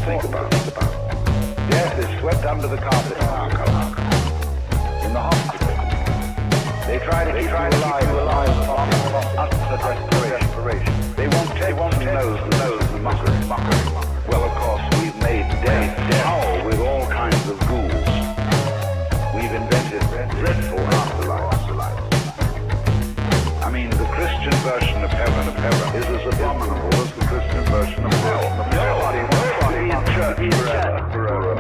think about. Death is swept under the carpet in our culture. In the hospital, they try to keep you alive as utter desperation. They won't take the mockery. Well, of course, we've made death howl with all kinds of ghouls. We've invented dreadful afterlives. I mean, the Christian version of heaven is as abominable as the Christian version of hell. Nobody wants to be in church forever.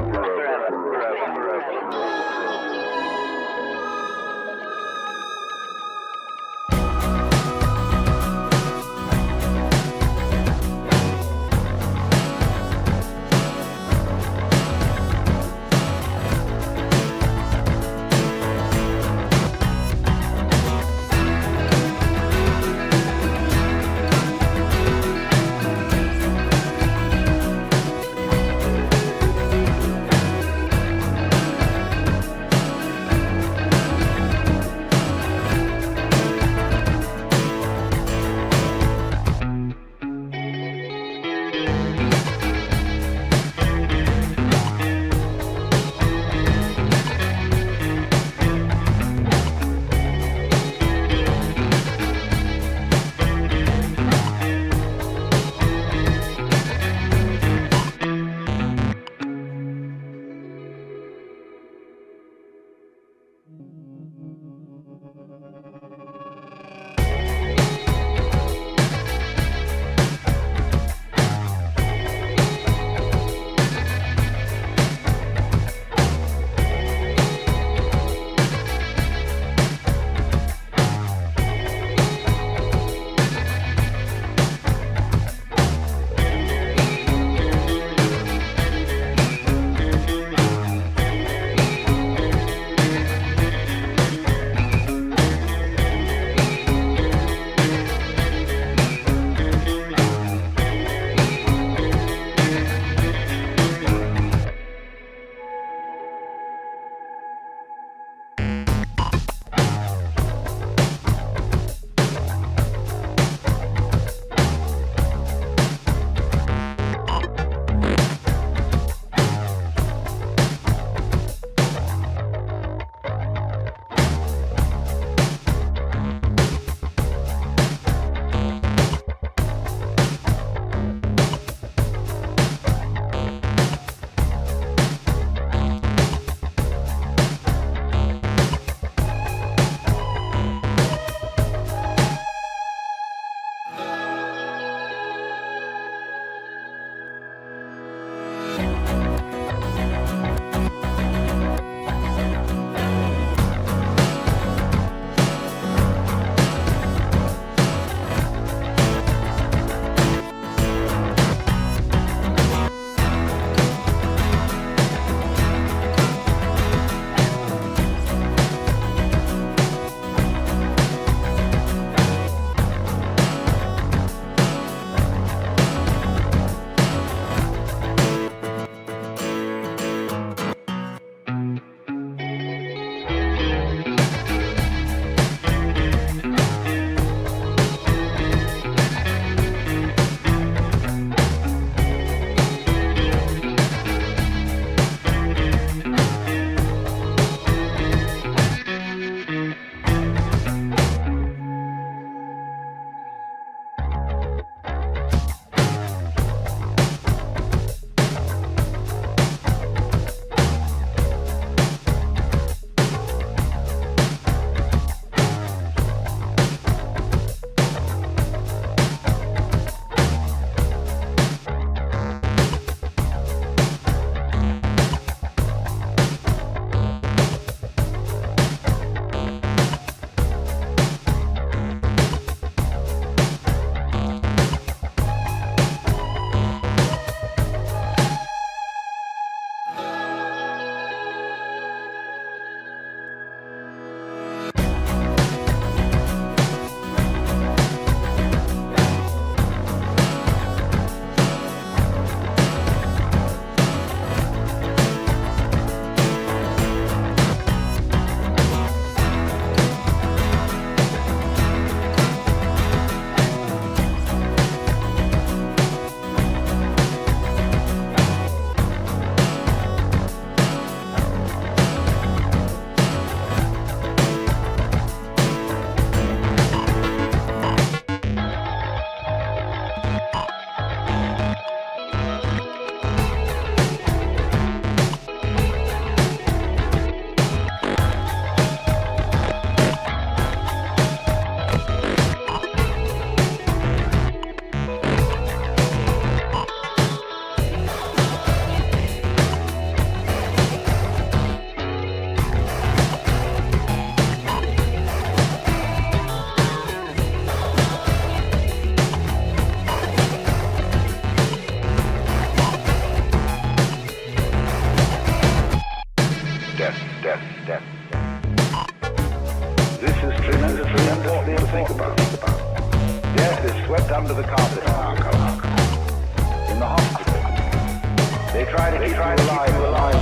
They try to keep you alive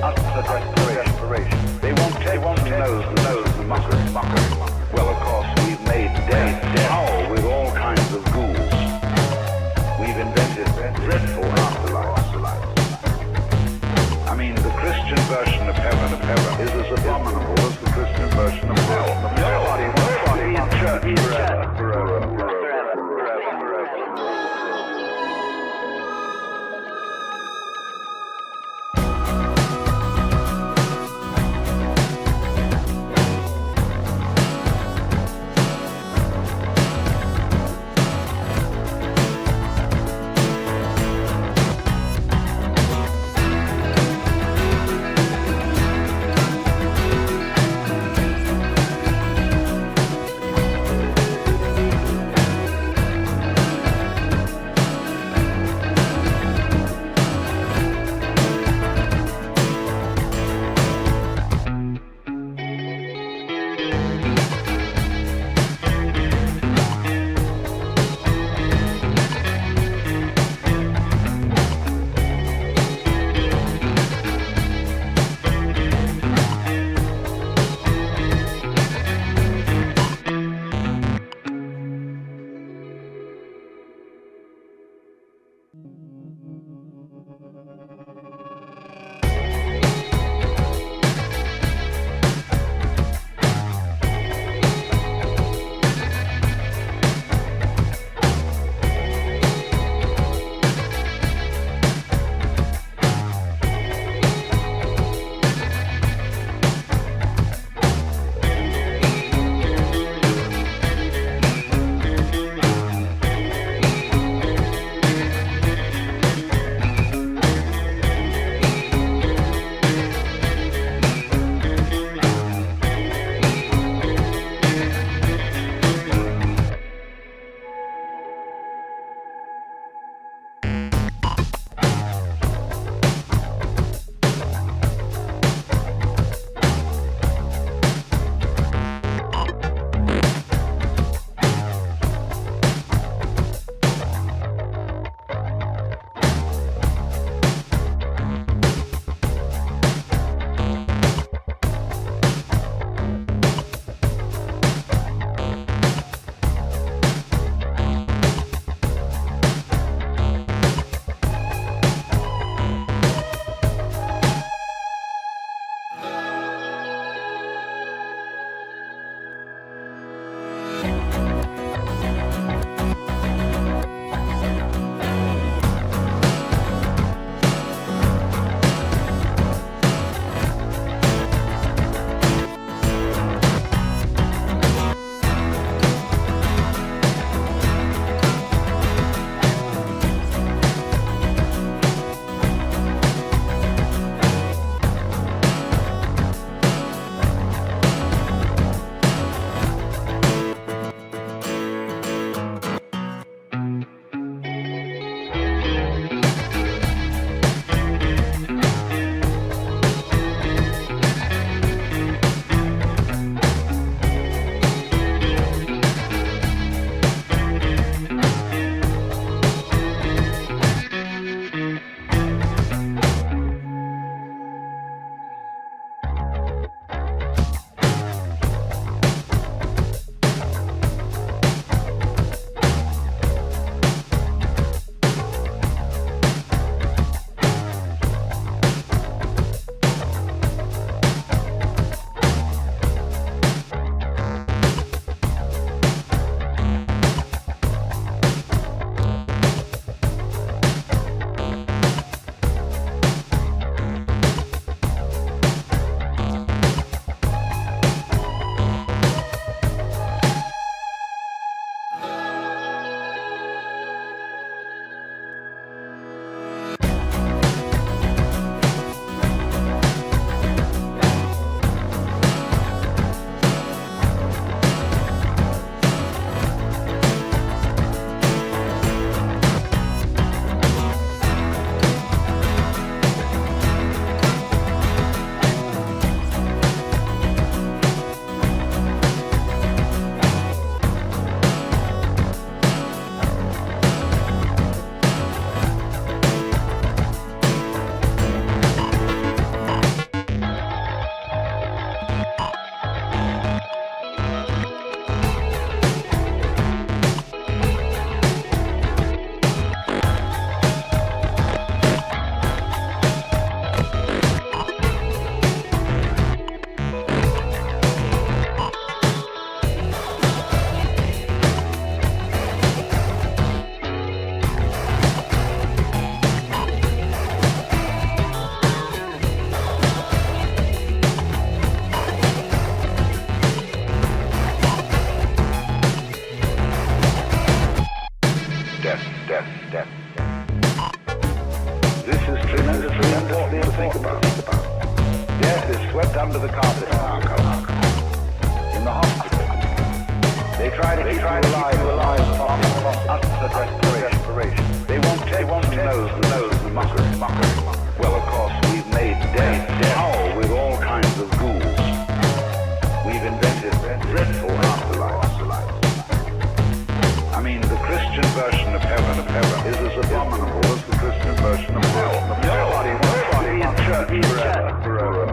utter desperation. They won't take the mockery. Well, of course, we've made death howl with all kinds of ghouls. We've invented dreadful afterlives. I mean, the Christian version of heaven is as abominable as the Christian version of hell. Nobody wants to be in church forever. Death is swept under the carpet in our country. In the hospital, they try to keep you alive from utter desperation. They won't tell the mockery. Well, of course, we've made death howl with all kinds of ghouls. We've invented dreadful afterlives. I mean, the Christian version of heaven is as abominable as the Christian version of hell. Nobody wants to be in church forever.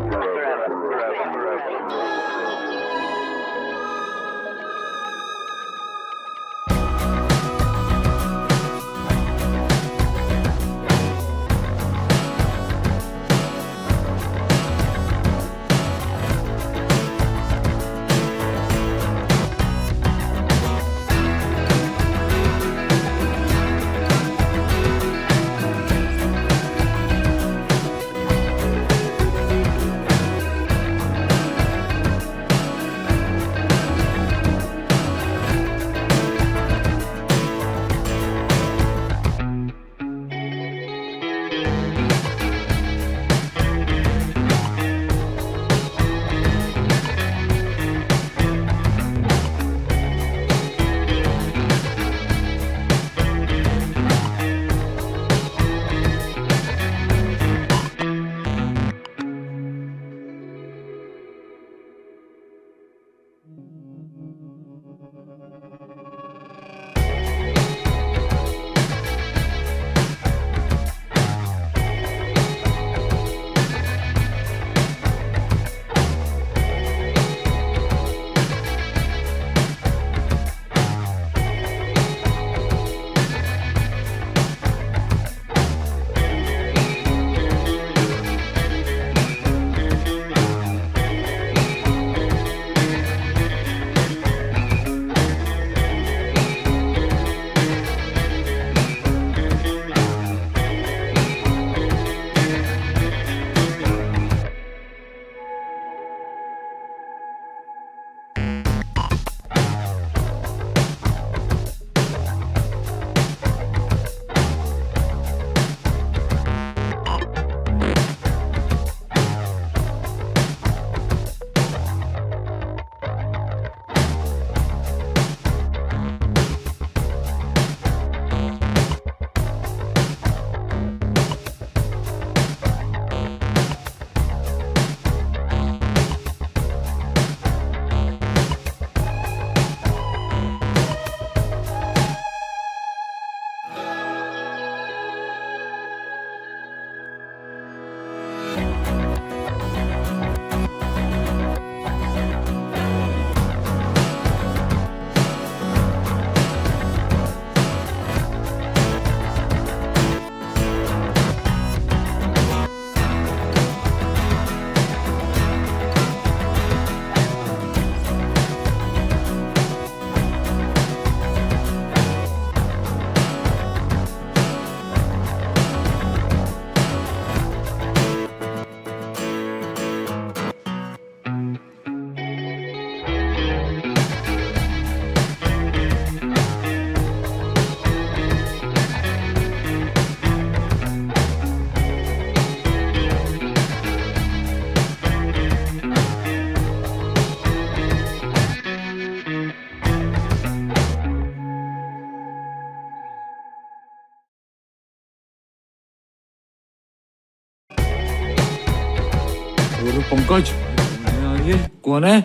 और पंकज कौन है यार ये कौन है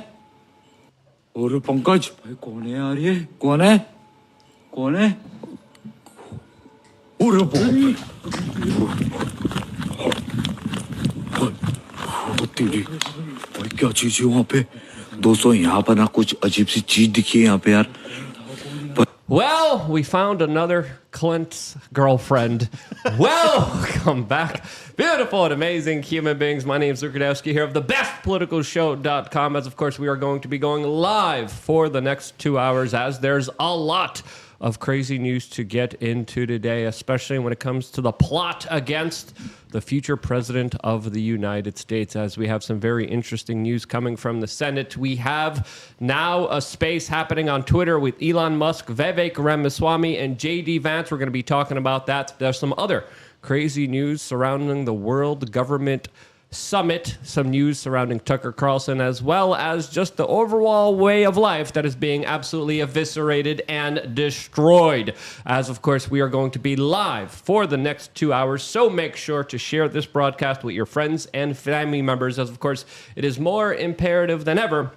और पंकज भाई कौन है यार ये कौन है और तेरी भाई क्या चीज है वहाँ पे दोस्तों यहाँ पर ना कुछ अजीब सी चीज दिखी है यहाँ पे यार Well, we found another Clint's girlfriend. Welcome back. Beautiful and amazing human beings. My name is Lukadowski here of the bestpoliticalshow.com. As, of course, we are going to be going live for the next 2 hours as there's a lot of crazy news to get into today, especially when it comes to the plot against the future president of the United States, as we have some very interesting news coming from the Senate. We have now a space happening on Twitter with Elon Musk, Vivek Ramaswamy, and J.D. Vance. We're going to be talking about that. There's some other crazy news surrounding the World Government Summit, some news surrounding Tucker Carlson, as well as just the overall way of life that is being absolutely eviscerated and destroyed. As, of course, we are going to be live for the next 2 hours, so make sure to share this broadcast with your friends and family members, as, of course, it is more imperative than ever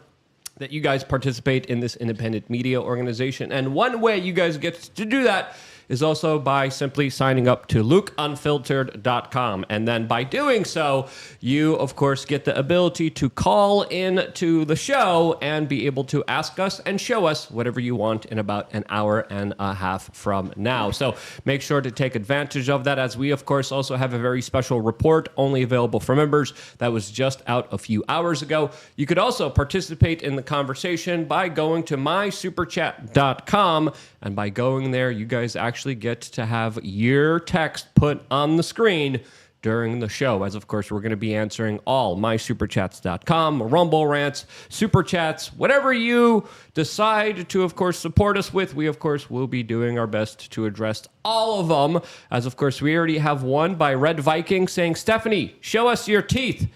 that you guys participate in this independent media organization. And one way you guys get to do that is also by simply signing up to lukeunfiltered.com. And then by doing so, you, of course, get the ability to call in to the show and be able to ask us and show us whatever you want in about an hour and a half from now. So make sure to take advantage of that, as we, of course, also have a very special report only available for members that was just out a few hours ago. You could also participate in the conversation by going to mysuperchat.com. And by going there, you guys actually get to have your text put on the screen during the show. As, of course, we're going to be answering all mysuperchats.com, Rumble rants, super chats, whatever you decide to, of course, support us with. We, of course, will be doing our best to address all of them. As, of course, we already have one by Red Viking saying, Stephanie, show us your teeth.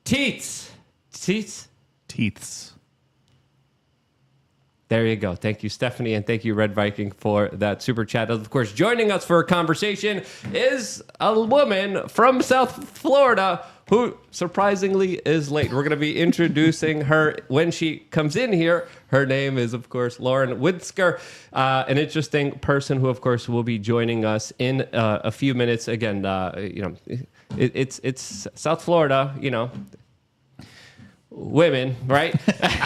Teeths. Teeths? Teeths. There you go. Thank you, Stephanie, and thank you, Red Viking, for that super chat. Of course, joining us for a conversation is a woman from South Florida who surprisingly is late. We're going to be introducing her when she comes in here. Her name is, of course, Lauren Widsker, an interesting person who, of course, will be joining us in a few minutes. Again, it's South Florida, women, right?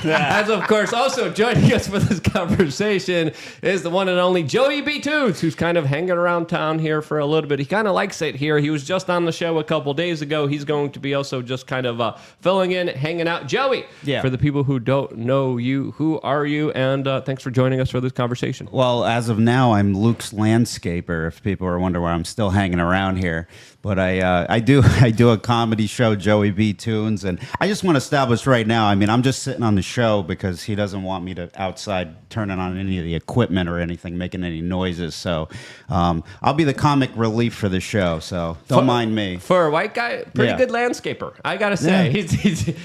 As, of course, also joining us for this conversation is the one and only Joey B. Tunes, who's kind of hanging around town here for a little bit. He kind of likes it here. He was just on the show a couple days ago. He's going to be also just kind of filling in, hanging out. Joey, for the people who don't know you, who are you? And thanks for joining us for this conversation. Well, as of now, I'm Luke's landscaper, if people are wondering why I'm still hanging around here. But I do a comedy show, Joey B. Tunes, and I just want to establish right now, I mean, I'm just sitting on the show because he doesn't want me to outside turning on any of the equipment or anything, making any noises. So I'll be the comic relief for the show, so don't mind me. For a white guy, pretty good landscaper, I got to say.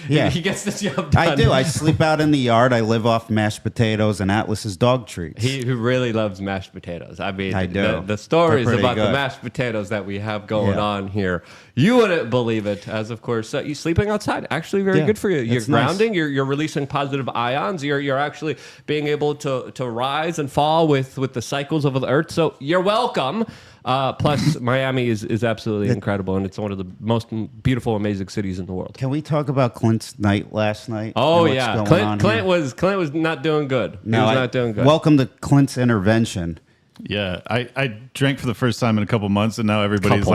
Yeah. He gets the job done. I do. I sleep out in the yard. I live off mashed potatoes and Atlas's dog treats. He really loves mashed potatoes. I mean, I do. The stories They're pretty about the good. mashed potatoes that we have going on here, you wouldn't believe it. As, of course, you sleeping outside, actually very good for you. You're it's nice. grounding. You're releasing positive ions. You're actually being able to rise and fall with the cycles of the earth. So you're welcome. Plus, Miami is absolutely incredible, and it's one of the most beautiful, amazing cities in the world. Can we talk about Clint's night last night? Oh and what's yeah, going on Clint here? was not doing good. No, he was not doing good. Welcome to Clint's intervention. Yeah, I drank for the first time in a couple months, and now everybody's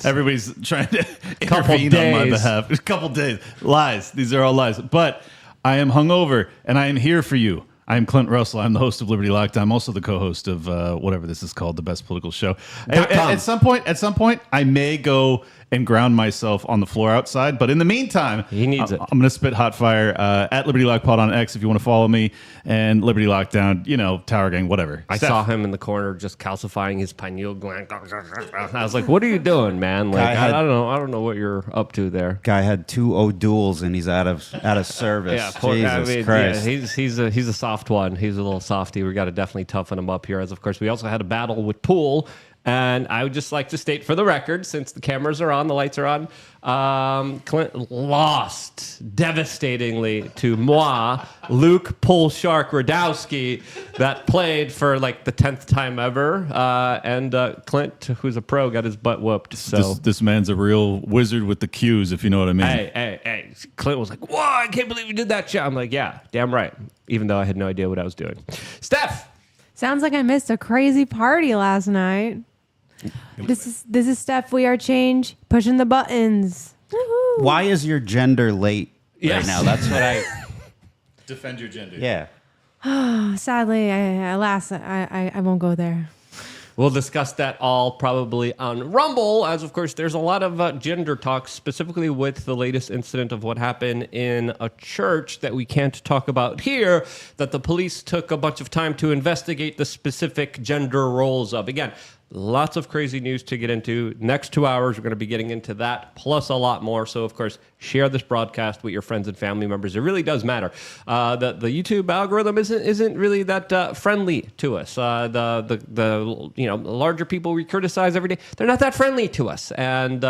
everybody's trying to intervene on my behalf. A couple days. Lies. These are all lies. But I am hungover, and I am here for you. I'm Clint Russell. I'm the host of Liberty Lockdown. I'm also the co-host of whatever this is called, the Best Political Show. At some point, I may go and ground myself on the floor outside. But in the meantime, he needs it. I'm going to spit hot fire at Liberty Lock Pod on X if you want to follow me, and Liberty Lockdown, Tower Gang, whatever. I saw him in the corner just calcifying his pineal gland. I was like, "What are you doing, man? Like, I don't know what you're up to there." Guy had 2 O'Douls and he's out of service. Yeah, Jesus Christ. Yeah, he's a soft one. He's a little softy. We got to definitely toughen him up here. As, of course, we also had a battle with Poole. And I would just like to state for the record, since the cameras are on, the lights are on, Clint lost devastatingly to moi, Luke Pull Shark Radowski, that played for like the 10th time ever. And Clint, who's a pro, got his butt whooped. So this man's a real wizard with the cues, if you know what I mean. Hey. Clint was like, "Whoa, I can't believe you did that shot." I'm like, "Yeah, damn right." Even though I had no idea what I was doing. Steph! Sounds like I missed a crazy party last night. This is Steph. WeAreChange, pushing the buttons. Woo-hoo. Why is your gender late Yes. right now? That's what I... Defend your gender. Yeah. Sadly, I won't go there. We'll discuss that all probably on Rumble, as of course there's a lot of gender talk, specifically with the latest incident of what happened in a church that we can't talk about here, that the police took a bunch of time to investigate the specific gender roles of. Again, Lots of crazy news to get into. Next 2 hours, we're going to be getting into that, plus a lot more. So, of course, share this broadcast with your friends and family members. It really does matter. The YouTube algorithm isn't really that friendly to us. The larger people we criticize every day, they're not that friendly to us, and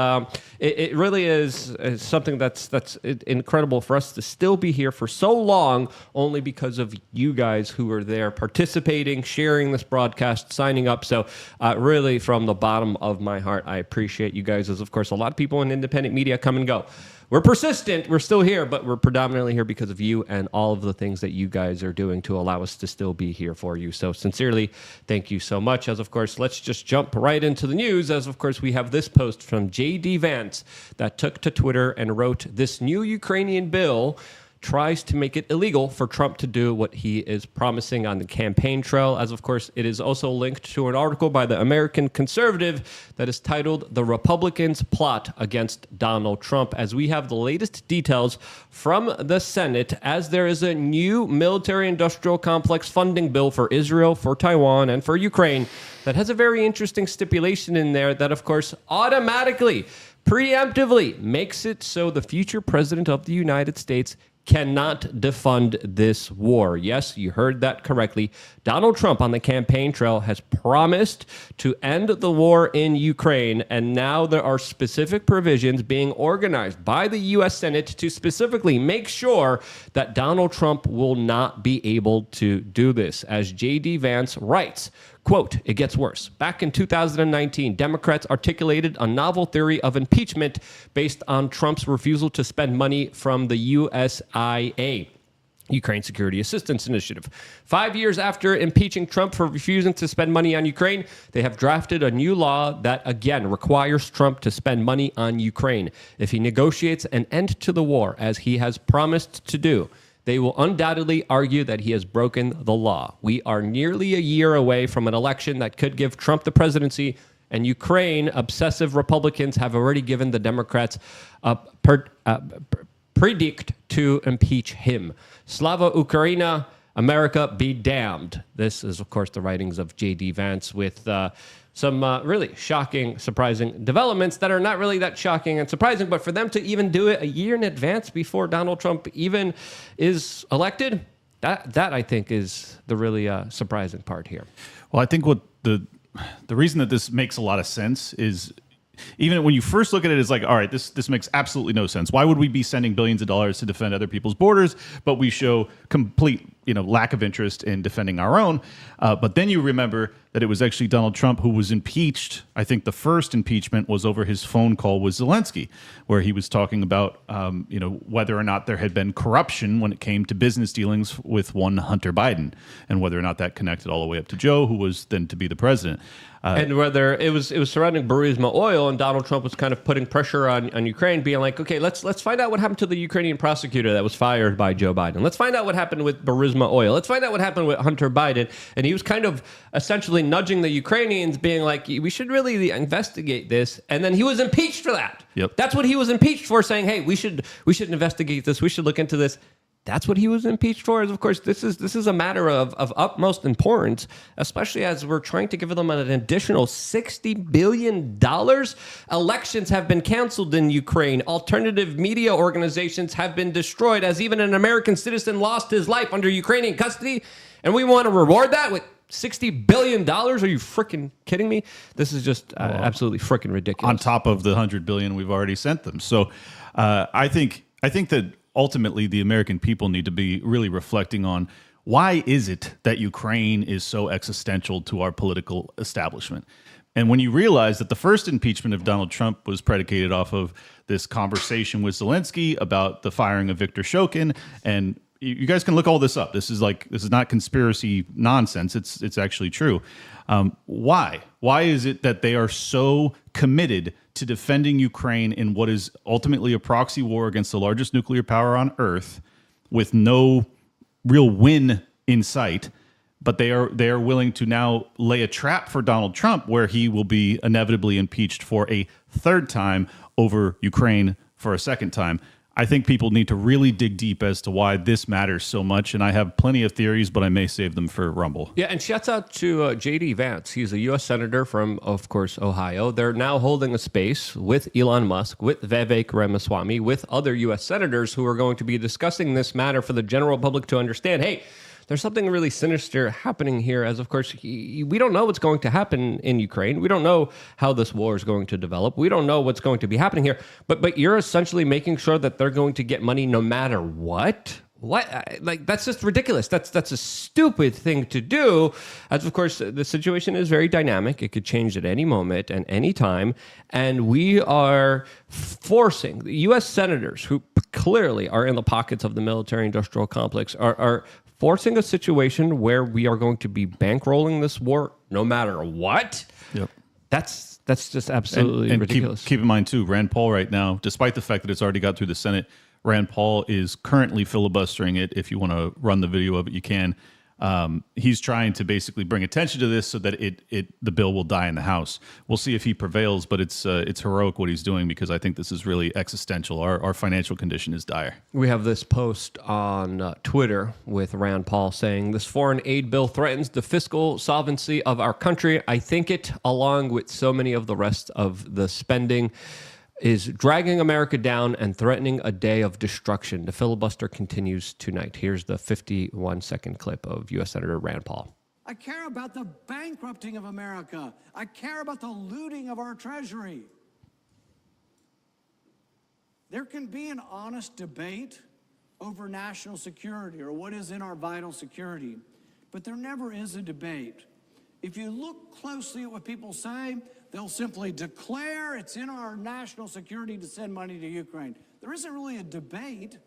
it really is something that's incredible for us to still be here for so long, only because of you guys who are there participating, sharing this broadcast, signing up. So really, from the bottom of my heart, I appreciate you guys, as of course a lot of people in independent media come and go. We're persistent, we're still here, but we're predominantly here because of you and all of the things that you guys are doing to allow us to still be here for you. So sincerely, thank you so much. As of course, let's just jump right into the news. As of course, we have this post from J.D. Vance that took to Twitter and wrote, "This new Ukrainian bill tries to make it illegal for Trump to do what he is promising on the campaign trail." As of course, it is also linked to an article by the American Conservative that is titled "The Republicans' Plot Against Donald Trump," as we have the latest details from the Senate, as there is a new military-industrial complex funding bill for Israel, for Taiwan, and for Ukraine that has a very interesting stipulation in there that, of course, automatically, preemptively makes it so the future president of the United States cannot defund this war. Yes, you heard that correctly. Donald Trump on the campaign trail has promised to end the war in Ukraine, and now there are specific provisions being organized by the U.S. Senate to specifically make sure that Donald Trump will not be able to do this. As J.D. Vance writes, quote, "It gets worse. Back in 2019, Democrats articulated a novel theory of impeachment based on Trump's refusal to spend money from the USIA, Ukraine Security Assistance Initiative. 5 years after impeaching Trump for refusing to spend money on Ukraine, they have drafted a new law that, again, requires Trump to spend money on Ukraine if he negotiates an end to the war, as he has promised to do. They will undoubtedly argue that he has broken the law. We are nearly a year away from an election that could give Trump the presidency, and Ukraine obsessive Republicans have already given the Democrats a predict to impeach him. Slava Ukraina, America be damned." This is, of course, the writings of J.D. Vance with some really shocking, surprising developments that are not really that shocking and surprising, but for them to even do it a year in advance before Donald Trump even is elected, that I think is the really surprising part here. Well, I think what the reason that this makes a lot of sense is, even when you first look at it, it's like, all right, this makes absolutely no sense. Why would we be sending billions of dollars to defend other people's borders, but we show complete lack of interest in defending our own? But then you remember that it was actually Donald Trump who was impeached. I think the first impeachment was over his phone call with Zelensky, where he was talking about whether or not there had been corruption when it came to business dealings with one Hunter Biden, and whether or not that connected all the way up to Joe, who was then to be the president. And whether it was surrounding Burisma oil, and Donald Trump was kind of putting pressure on Ukraine, being like, okay, let's find out what happened to the Ukrainian prosecutor that was fired by Joe Biden. Let's find out what happened with Burisma oil. Let's find out what happened with Hunter Biden. And he was kind of essentially nudging the Ukrainians, being like, we should really investigate this. And then he was impeached for that. Yep. That's what he was impeached for, saying, hey, we should investigate this. We should look into this. That's what he was impeached for. Is, of course, this is a matter of utmost importance, especially as we're trying to give them an additional $60 billion. Elections have been canceled in Ukraine. Alternative media organizations have been destroyed, as even an American citizen lost his life under Ukrainian custody. And we want to reward that with $60 billion? Are you freaking kidding me? This is just absolutely freaking ridiculous. On top of the $100 billion we've already sent them. So I think that ultimately the American people need to be really reflecting on, why is it that Ukraine is so existential to our political establishment? And when you realize that the first impeachment of Donald Trump was predicated off of this conversation with Zelensky about the firing of Viktor Shokin, and you guys can look all this up. This is not conspiracy nonsense. It's actually true. Why? Why is it that they are so committed to defending Ukraine in what is ultimately a proxy war against the largest nuclear power on Earth, with no real win in sight? But they are willing to now lay a trap for Donald Trump, where he will be inevitably impeached for a third time over Ukraine for a second time. I think people need to really dig deep as to why this matters so much. And I have plenty of theories, but I may save them for Rumble. Yeah, and shouts out to J.D. Vance. He's a U.S. Senator from, of course, Ohio. They're now holding a space with Elon Musk, with Vivek Ramaswamy, with other U.S. senators who are going to be discussing this matter for the general public to understand, hey, there's something really sinister happening here, as of course, we don't know what's going to happen in Ukraine. We don't know how this war is going to develop. We don't know what's going to be happening here. But you're essentially making sure that they're going to get money no matter what? What? Like, that's just ridiculous. That's a stupid thing to do. As of course, the situation is very dynamic. It could change at any moment and any time. And we are forcing the U.S. senators, who clearly are in the pockets of the military-industrial complex, are forcing a situation where we are going to be bankrolling this war no matter what. Yep. That's just absolutely and ridiculous. Keep in mind, too, Rand Paul right now, despite the fact that it's already got through the Senate, Rand Paul is currently filibustering it. If you want to run the video of it, you can. He's trying to basically bring attention to this so that the bill will die in the House. We'll see if he prevails, but it's heroic what he's doing, because I think this is really existential. Our financial condition is dire. We have this post on Twitter with Rand Paul saying, this foreign aid bill threatens the fiscal solvency of our country. I think it, along with so many of the rest of the spending, is dragging America down and threatening a day of destruction. The filibuster continues tonight. Here's the 51-second clip of U.S. Senator Rand Paul. I care about the bankrupting of America. I care about the looting of our treasury. There can be an honest debate over national security or what is in our vital security, but there never is a debate. If you look closely at what people say, they'll simply declare it's in our national security to send money to Ukraine. There isn't really a debate.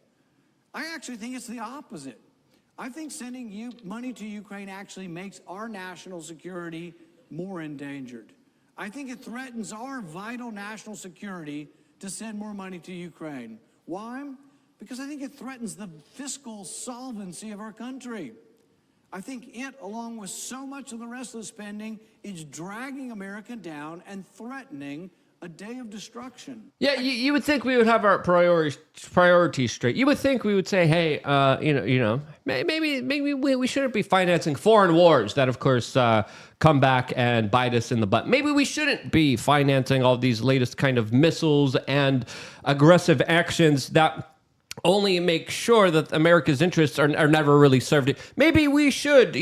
I actually think it's the opposite. I think sending money to Ukraine actually makes our national security more endangered. I think it threatens our vital national security to send more money to Ukraine. Why? Because I think it threatens the fiscal solvency of our country. I think it, along with so much of the rest of the spending, is dragging America down and threatening a day of destruction. Yeah, you would think we would have our priorities straight. You would think we would say, hey, maybe we shouldn't be financing foreign wars that, of course, come back and bite us in the butt. Maybe we shouldn't be financing all these latest kind of missiles and aggressive actions that only make sure that America's interests are never really served. Maybe we should,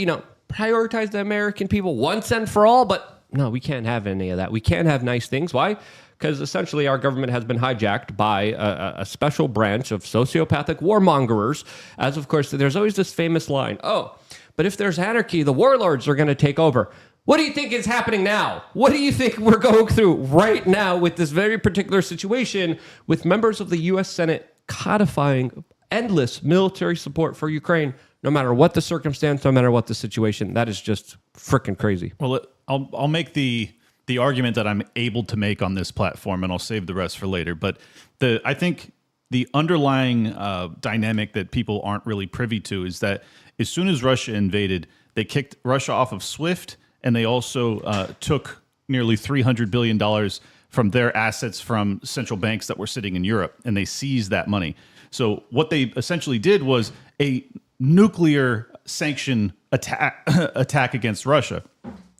prioritize the American people once and for all, but no, we can't have any of that. We can't have nice things. Why? Because essentially our government has been hijacked by a special branch of sociopathic warmongers. As of course, there's always this famous line, but if there's anarchy, the warlords are going to take over. What do you think is happening now? What do you think we're going through right now with this very particular situation with members of the U.S. Senate codifying endless military support for Ukraine, no matter what the circumstance, no matter what the situation? That is just freaking crazy. Well, I'll make the argument that I'm able to make on this platform, and I'll save the rest for later. But I think the underlying dynamic that people aren't really privy to is that as soon as Russia invaded, they kicked Russia off of SWIFT, and they also took nearly $300 billion from their assets from central banks that were sitting in Europe, and they seized that money. So what they essentially did was a nuclear sanction attack against Russia.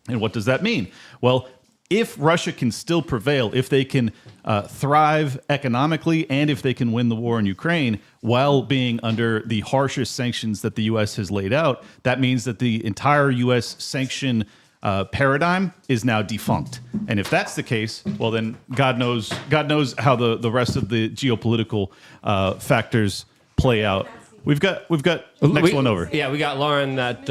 And what does that mean? Well, if Russia can still prevail, if they can thrive economically, and if they can win the war in Ukraine while being under the harshest sanctions that the U.S. has laid out, that means that the entire U.S. sanction paradigm is now defunct. And if that's the case, well, then God knows how the rest of the geopolitical factors play out. We've got next one over. Yeah, we got Lauren that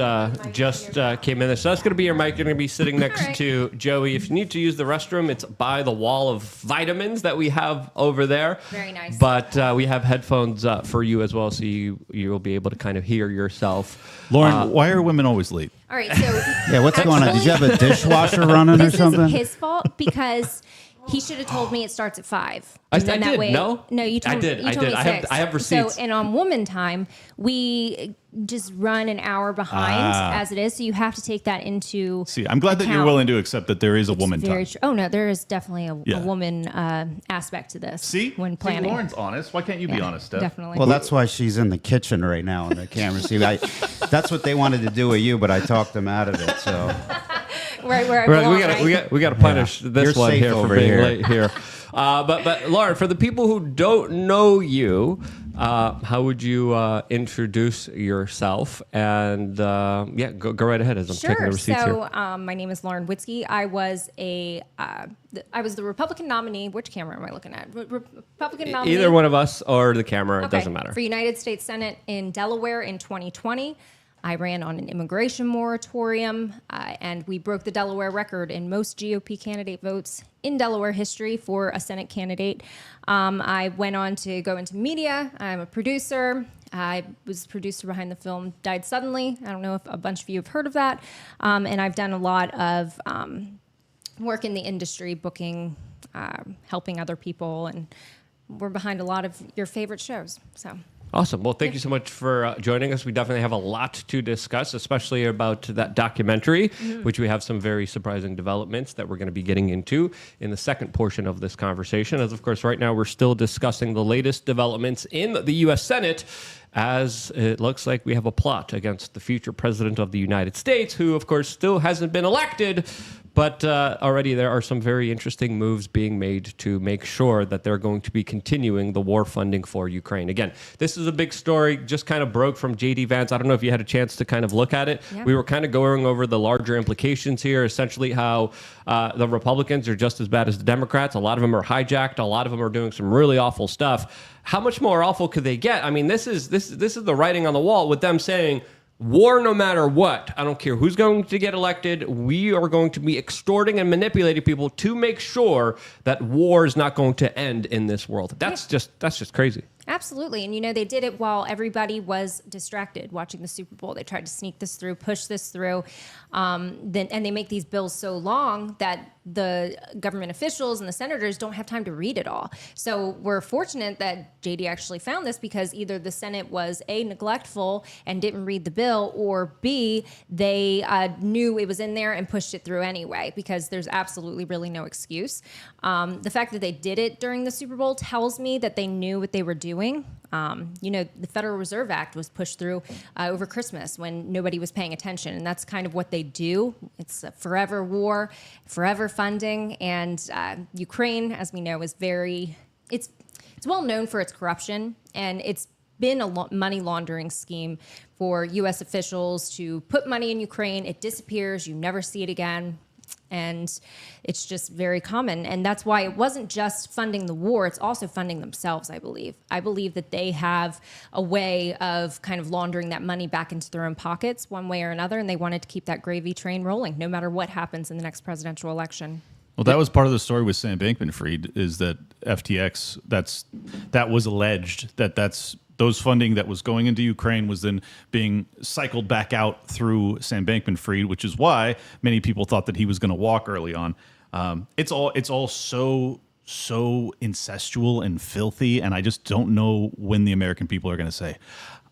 just came in there. So that's going to be your mic. You're going to be sitting next to Joey. If you need to use the restroom, it's by the wall of vitamins that we have over there. Very nice. But we have headphones for you as well, so you will be able to kind of hear yourself. Lauren, why are women always late? All right, so Yeah, what's going on? Did you have a dishwasher running or something? This is his fault because He should have told me it starts at 5. I And then did. No? No, you told I did. You I told did. Me I have- 6. I have receipts. So, and on woman time, we just run an hour behind as it is. So you have to take that into See, I'm glad that you're account. willing to accept that there is a woman Very time. true. Oh no, there is definitely a Yeah. woman aspect to this. See? when planning. Lauren's honest. Why can't you be Yeah, honest, Steph? Definitely. Well, that's why she's in the kitchen right now on the camera. See, that's what they wanted to do with you, but I talked them out of it. So right where I Right, belong, we got right? we got to punish this You're one safe here for over being here. late here. But Lauren, for the people who don't know you, how would you introduce yourself? And go right ahead as I'm taking the receipts here. So my name is Lauren Witzke. I was the Republican nominee. Which camera am I looking at? Republican nominee. Either one of us or the camera, it Okay, doesn't matter. For United States Senate in Delaware in 2020. I ran on an immigration moratorium, and we broke the Delaware record in most GOP candidate votes in Delaware history for a Senate candidate. I went on to go into media. I'm a producer. I was the producer behind the film Died Suddenly. I don't know if a bunch of you have heard of that. And I've done a lot of work in the industry, booking, helping other people, and we're behind a lot of your favorite shows. So. Awesome. Well, thank you so much for joining us. We definitely have a lot to discuss, especially about that documentary, which we have some very surprising developments that we're going to be getting into in the second portion of this conversation. As, of course, right now we're still discussing the latest developments in the U.S. Senate, as it looks like we have a plot against the future president of the United States, who, of course, still hasn't been elected. But already there are some very interesting moves being made to make sure that they're going to be continuing the war funding for Ukraine. Again, this is a big story, just kind of broke from J.D. Vance. I don't know if you had a chance to kind of look at it. Yeah. We were kind of going over the larger implications here, essentially how the Republicans are just as bad as the Democrats. A lot of them are hijacked. A lot of them are doing some really awful stuff. How much more awful could they get? I mean, this is the writing on the wall with them saying, war no matter what. I don't care who's going to get elected. We are going to be extorting and manipulating people to make sure that war is not going to end in this world. That's just crazy. Absolutely. And, they did it while everybody was distracted watching the Super Bowl. They tried to sneak this through, push this through. And they make these bills so long that the government officials and the senators don't have time to read it all. So we're fortunate that JD actually found this, because either the Senate was A, neglectful and didn't read the bill, or B, they knew it was in there and pushed it through anyway, because there's absolutely really no excuse. The fact that they did it during the Super Bowl tells me that they knew what they were doing. The Federal Reserve Act was pushed through over Christmas when nobody was paying attention, and that's kind of what they do. It's a forever war, forever funding, and Ukraine, as we know, is it's well known for its corruption, and it's been a money laundering scheme for U.S. officials to put money in Ukraine. It disappears. You never see it again. And it's just very common. And that's why it wasn't just funding the war, it's also funding themselves, I believe. I believe that they have a way of kind of laundering that money back into their own pockets one way or another, and they wanted to keep that gravy train rolling, no matter what happens in the next presidential election. Well, that was part of the story with Sam Bankman-Fried, is that FTX, that was alleged that's those funding that was going into Ukraine was then being cycled back out through Sam Bankman-Fried, which is why many people thought that he was going to walk early on. It's all so incestual and filthy, and I just don't know when the American people are going to say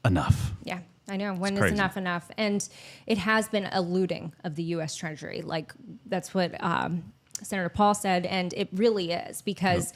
enough. Yeah. I know. When is crazy. enough? And it has been a looting of the U.S. Treasury. Like, that's what Senator Paul said, and it really is, because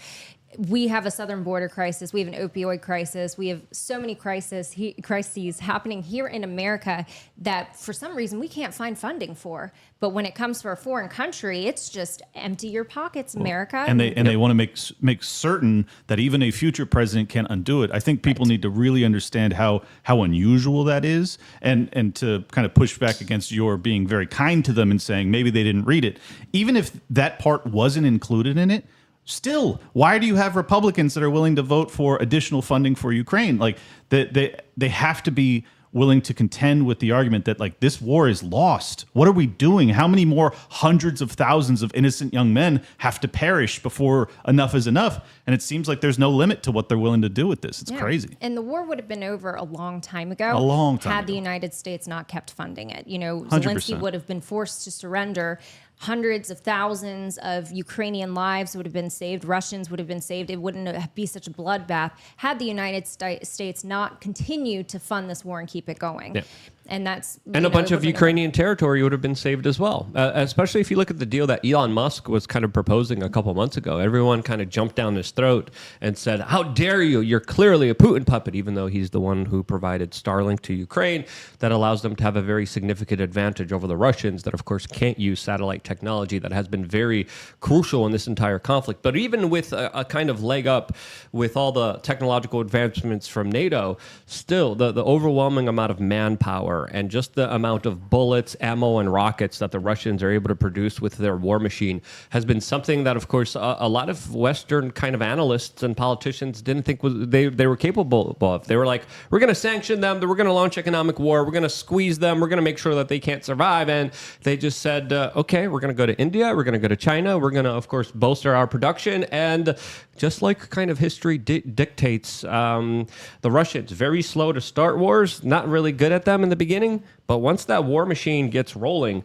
we have a southern border crisis. We have an opioid crisis. We have so many crises happening here in America that for some reason we can't find funding for. But when it comes for a foreign country, it's just empty your pockets, America. And they want to make certain that even a future president can undo it. I think people need to really understand how unusual that is, and to kind of push back against your being very kind to them and saying maybe they didn't read it. Even if that part wasn't included in it, still, why do you have Republicans that are willing to vote for additional funding for Ukraine? Like, they have to be willing to contend with the argument that, like, this war is lost. What are we doing? How many more hundreds of thousands of innocent young men have to perish before enough is enough? And it seems like there's no limit to what they're willing to do with this. It's crazy. And the war would have been over a long time ago. A long time had ago. the United States not kept funding it. 100%. Zelensky would have been forced to surrender hundreds of thousands of Ukrainian lives would have been saved, Russians would have been saved. It wouldn't be such a bloodbath had the United States not continued to fund this war and keep it going. Yeah. And that's and a bunch of Ukrainian territory would have been saved as well. Especially if you look at the deal that Elon Musk was kind of proposing a couple months ago. Everyone kind of jumped down his throat and said, "How dare you? You're clearly a Putin puppet," even though he's the one who provided Starlink to Ukraine that allows them to have a very significant advantage over the Russians that, of course, can't use satellite technology that has been very crucial in this entire conflict. But even with a kind of leg up with all the technological advancements from NATO, still the overwhelming amount of manpower and just the amount of bullets, ammo, and rockets that the Russians are able to produce with their war machine has been something that, of course, a lot of Western kind of analysts and politicians didn't think they were capable of. They were like, we're going to sanction them, we're going to launch economic war, we're going to squeeze them, we're going to make sure that they can't survive. And they just said, okay, we're going to go to India, we're going to go to China, we're going to, of course, bolster our production. And just like kind of history dictates, the Russians, very slow to start wars, not really good at them in the beginning, but once that war machine gets rolling,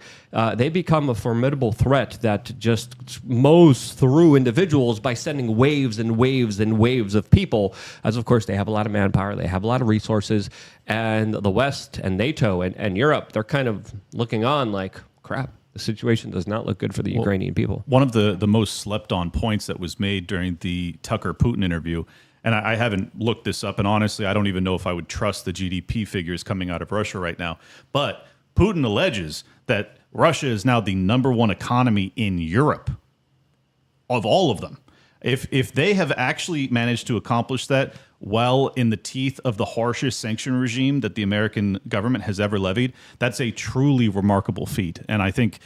they become a formidable threat that just mows through individuals by sending waves and waves and waves of people, as of course they have a lot of manpower, they have a lot of resources, and the West and NATO and Europe, they're kind of looking on like, crap. The situation does not look good for the Ukrainian people. One of the most slept on points that was made during the Tucker Putin interview, and I haven't looked this up, and honestly, I don't even know if I would trust the GDP figures coming out of Russia right now. But Putin alleges that Russia is now the #1 economy in Europe of all of them. If they have actually managed to accomplish that while in the teeth of the harshest sanction regime that the American government has ever levied, that's a truly remarkable feat. And I think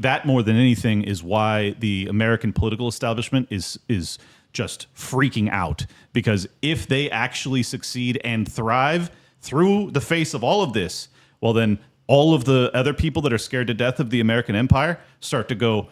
that more than anything is why the American political establishment is just freaking out. Because if they actually succeed and thrive through the face of all of this, well then all of the other people that are scared to death of the American empire start to go,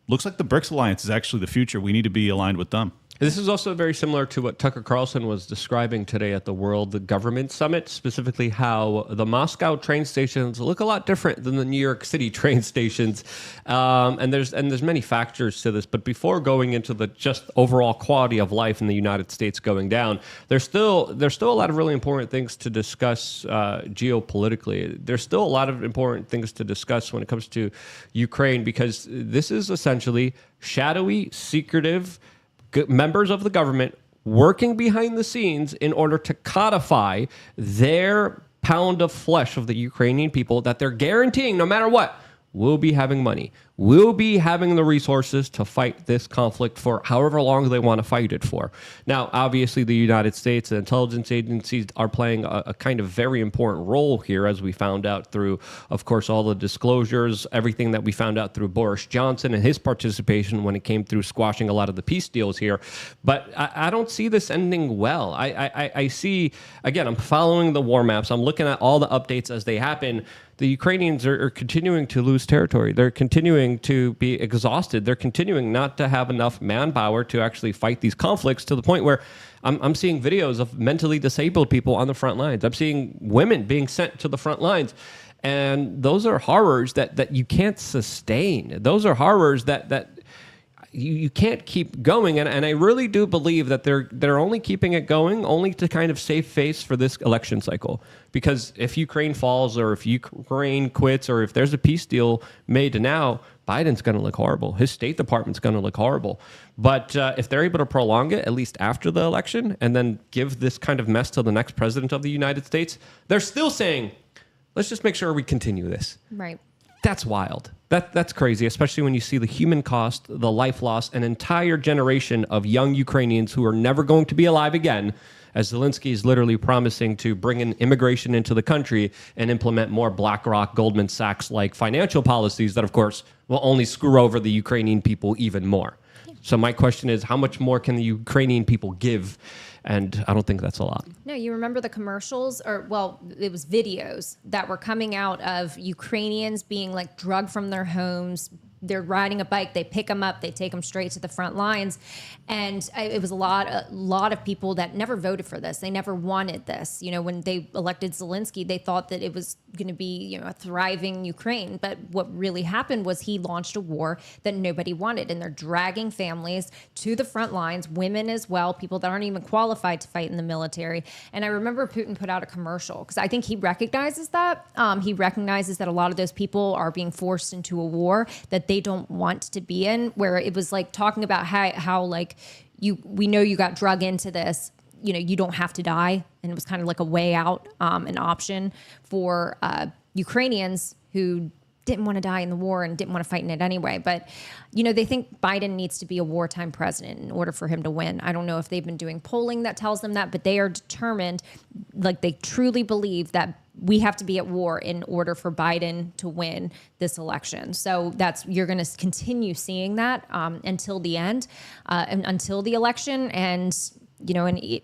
looks like the BRICS alliance is actually the future. We need to be aligned with them. This is also very similar to what Tucker Carlson was describing today at the World Government Summit, specifically how the Moscow train stations look a lot different than the New York City train stations. And there's many factors to this. But before going into the just overall quality of life in the United States going down, there's still a lot of really important things to discuss geopolitically. There's still a lot of important things to discuss when it comes to Ukraine, because this is essentially shadowy, secretive members of the government working behind the scenes in order to codify their pound of flesh of the Ukrainian people that they're guaranteeing, no matter what, will be having money, will be having the resources to fight this conflict for however long they want to fight it for. Now, obviously, the United States and intelligence agencies are playing a kind of very important role here, as we found out through, of course, all the disclosures, everything that we found out through Boris Johnson and his participation when it came through squashing a lot of the peace deals here. But I don't see this ending well. I see, again, I'm following the war maps. I'm looking at all the updates as they happen. The Ukrainians are continuing to lose territory. They're continuing to be exhausted. They're continuing not to have enough manpower to actually fight these conflicts, to the point where I'm seeing videos of mentally disabled people on the front lines. I'm seeing women being sent to the front lines. And those are horrors that you can't sustain. Those are horrors that you can't keep going. And I really do believe that they're only keeping it going only to kind of save face for this election cycle. Because if Ukraine falls, or if Ukraine quits, or if there's a peace deal made now, Biden's going to look horrible. His State Department's going to look horrible. But if they're able to prolong it, at least after the election, and then give this kind of mess to the next president of the United States, they're still saying, let's just make sure we continue this. Right. That's wild. That's crazy, especially when you see the human cost, the life loss, an entire generation of young Ukrainians who are never going to be alive again, as Zelensky is literally promising to bring in immigration into the country and implement more BlackRock, Goldman Sachs-like financial policies that, of course, will only screw over the Ukrainian people even more. So my question is, how much more can the Ukrainian people give? And I don't think that's a lot. No, you remember the commercials, or, well, it was videos that were coming out of Ukrainians being like drugged from their homes. They're riding a bike, they pick them up, they take them straight to the front lines. And it was a lot of people that never voted for this. They never wanted this. You know, when they elected Zelensky, they thought that it was going to be, a thriving Ukraine. But what really happened was he launched a war that nobody wanted, and they're dragging families to the front lines, women as well, people that aren't even qualified to fight in the military. And I remember Putin put out a commercial because I think he recognizes that. He recognizes that a lot of those people are being forced into a war that they don't want to be in, where it was like talking about how like we know you got drug into this. You don't have to die. And it was kind of like a way out, an option for Ukrainians who didn't want to die in the war and didn't want to fight in it anyway. But, they think Biden needs to be a wartime president in order for him to win. I don't know if they've been doing polling that tells them that, but they are determined, like they truly believe that we have to be at war in order for Biden to win this election. So you're going to continue seeing that until the end, and until the election. And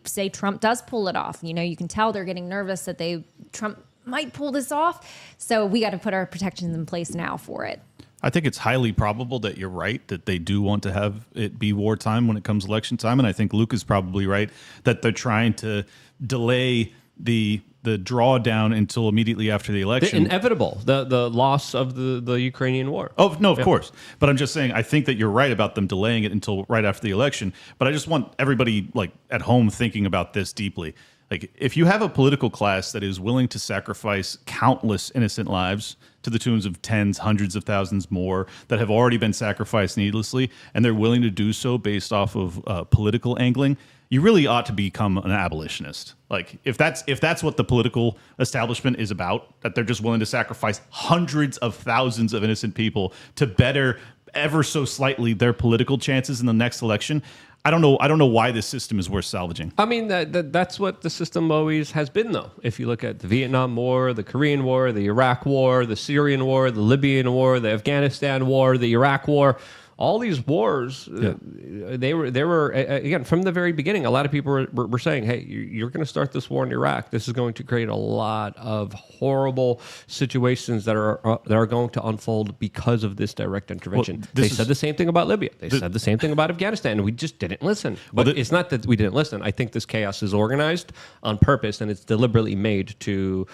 say Trump does pull it off, you can tell they're getting nervous that Trump might pull this off. So we got to put our protections in place now for it. I think it's highly probable that you're right, that they do want to have it be wartime when it comes election time. And I think Luke is probably right that they're trying to delay the drawdown until immediately after the election. The inevitable, the loss of the Ukrainian war. Oh, no, of course. But I'm just saying, I think that you're right about them delaying it until right after the election. But I just want everybody like at home thinking about this deeply. Like, if you have a political class that is willing to sacrifice countless innocent lives to the tunes of tens, hundreds of thousands more that have already been sacrificed needlessly, and they're willing to do so based off of political angling, you really ought to become an abolitionist. Like, if that's what the political establishment is about, that they're just willing to sacrifice hundreds of thousands of innocent people to better ever so slightly their political chances in the next election, I don't know why this system is worth salvaging. I mean, that's what the system always has been, though. If you look at the Vietnam War, the Korean War, the Iraq War, the Syrian War, the Libyan War, the Afghanistan War, the Iraq War, all these wars, they were again, from the very beginning, a lot of people were saying, hey, you're going to start this war in Iraq. This is going to create a lot of horrible situations that are going to unfold because of this direct intervention. Well, they said the same thing about Libya. They said the same thing about Afghanistan, and we just didn't listen. But it's not that we didn't listen. I think this chaos is organized on purpose, and it's deliberately made to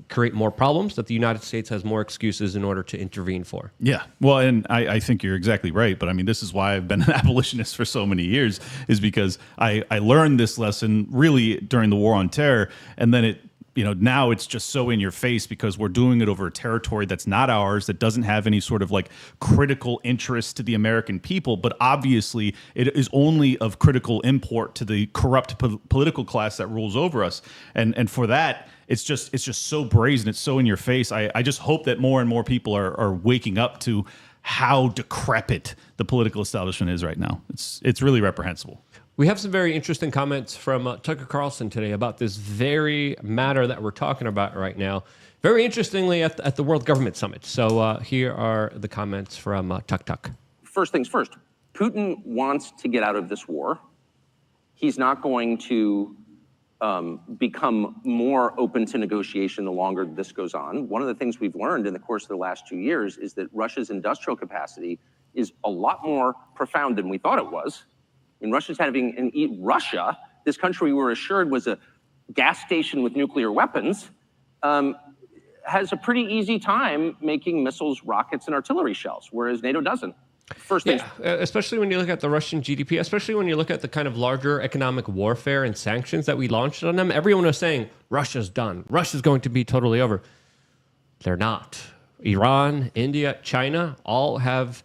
create more problems that the United States has more excuses in order to intervene for. Yeah. Well, and I think you're exactly right. But I mean, this is why I've been an abolitionist for so many years, is because I learned this lesson really during the War on Terror. And then now it's just so in your face because we're doing it over a territory that's not ours, that doesn't have any sort of like critical interest to the American people. But obviously it is only of critical import to the corrupt political class that rules over us. And for that, it's just so brazen. It's so in your face. I just hope that more and more people are waking up to how decrepit the political establishment is right now. It's really reprehensible. We have some very interesting comments from Tucker Carlson today about this very matter that we're talking about right now. Very interestingly, at the World Government Summit. So here are the comments from Tuck. First things first, Putin wants to get out of this war. He's not going to become more open to negotiation the longer this goes on. One of the things we've learned in the course of the last 2 years is that Russia's industrial capacity is a lot more profound than we thought it was. I mean, Russia, this country we were assured was a gas station with nuclear weapons, has a pretty easy time making missiles, rockets, and artillery shells, whereas NATO doesn't. First things. Yeah, especially when you look at the Russian GDP, especially when you look at the kind of larger economic warfare and sanctions that we launched on them, everyone was saying, Russia's done. Russia's going to be totally over. They're not. Iran, India, China all have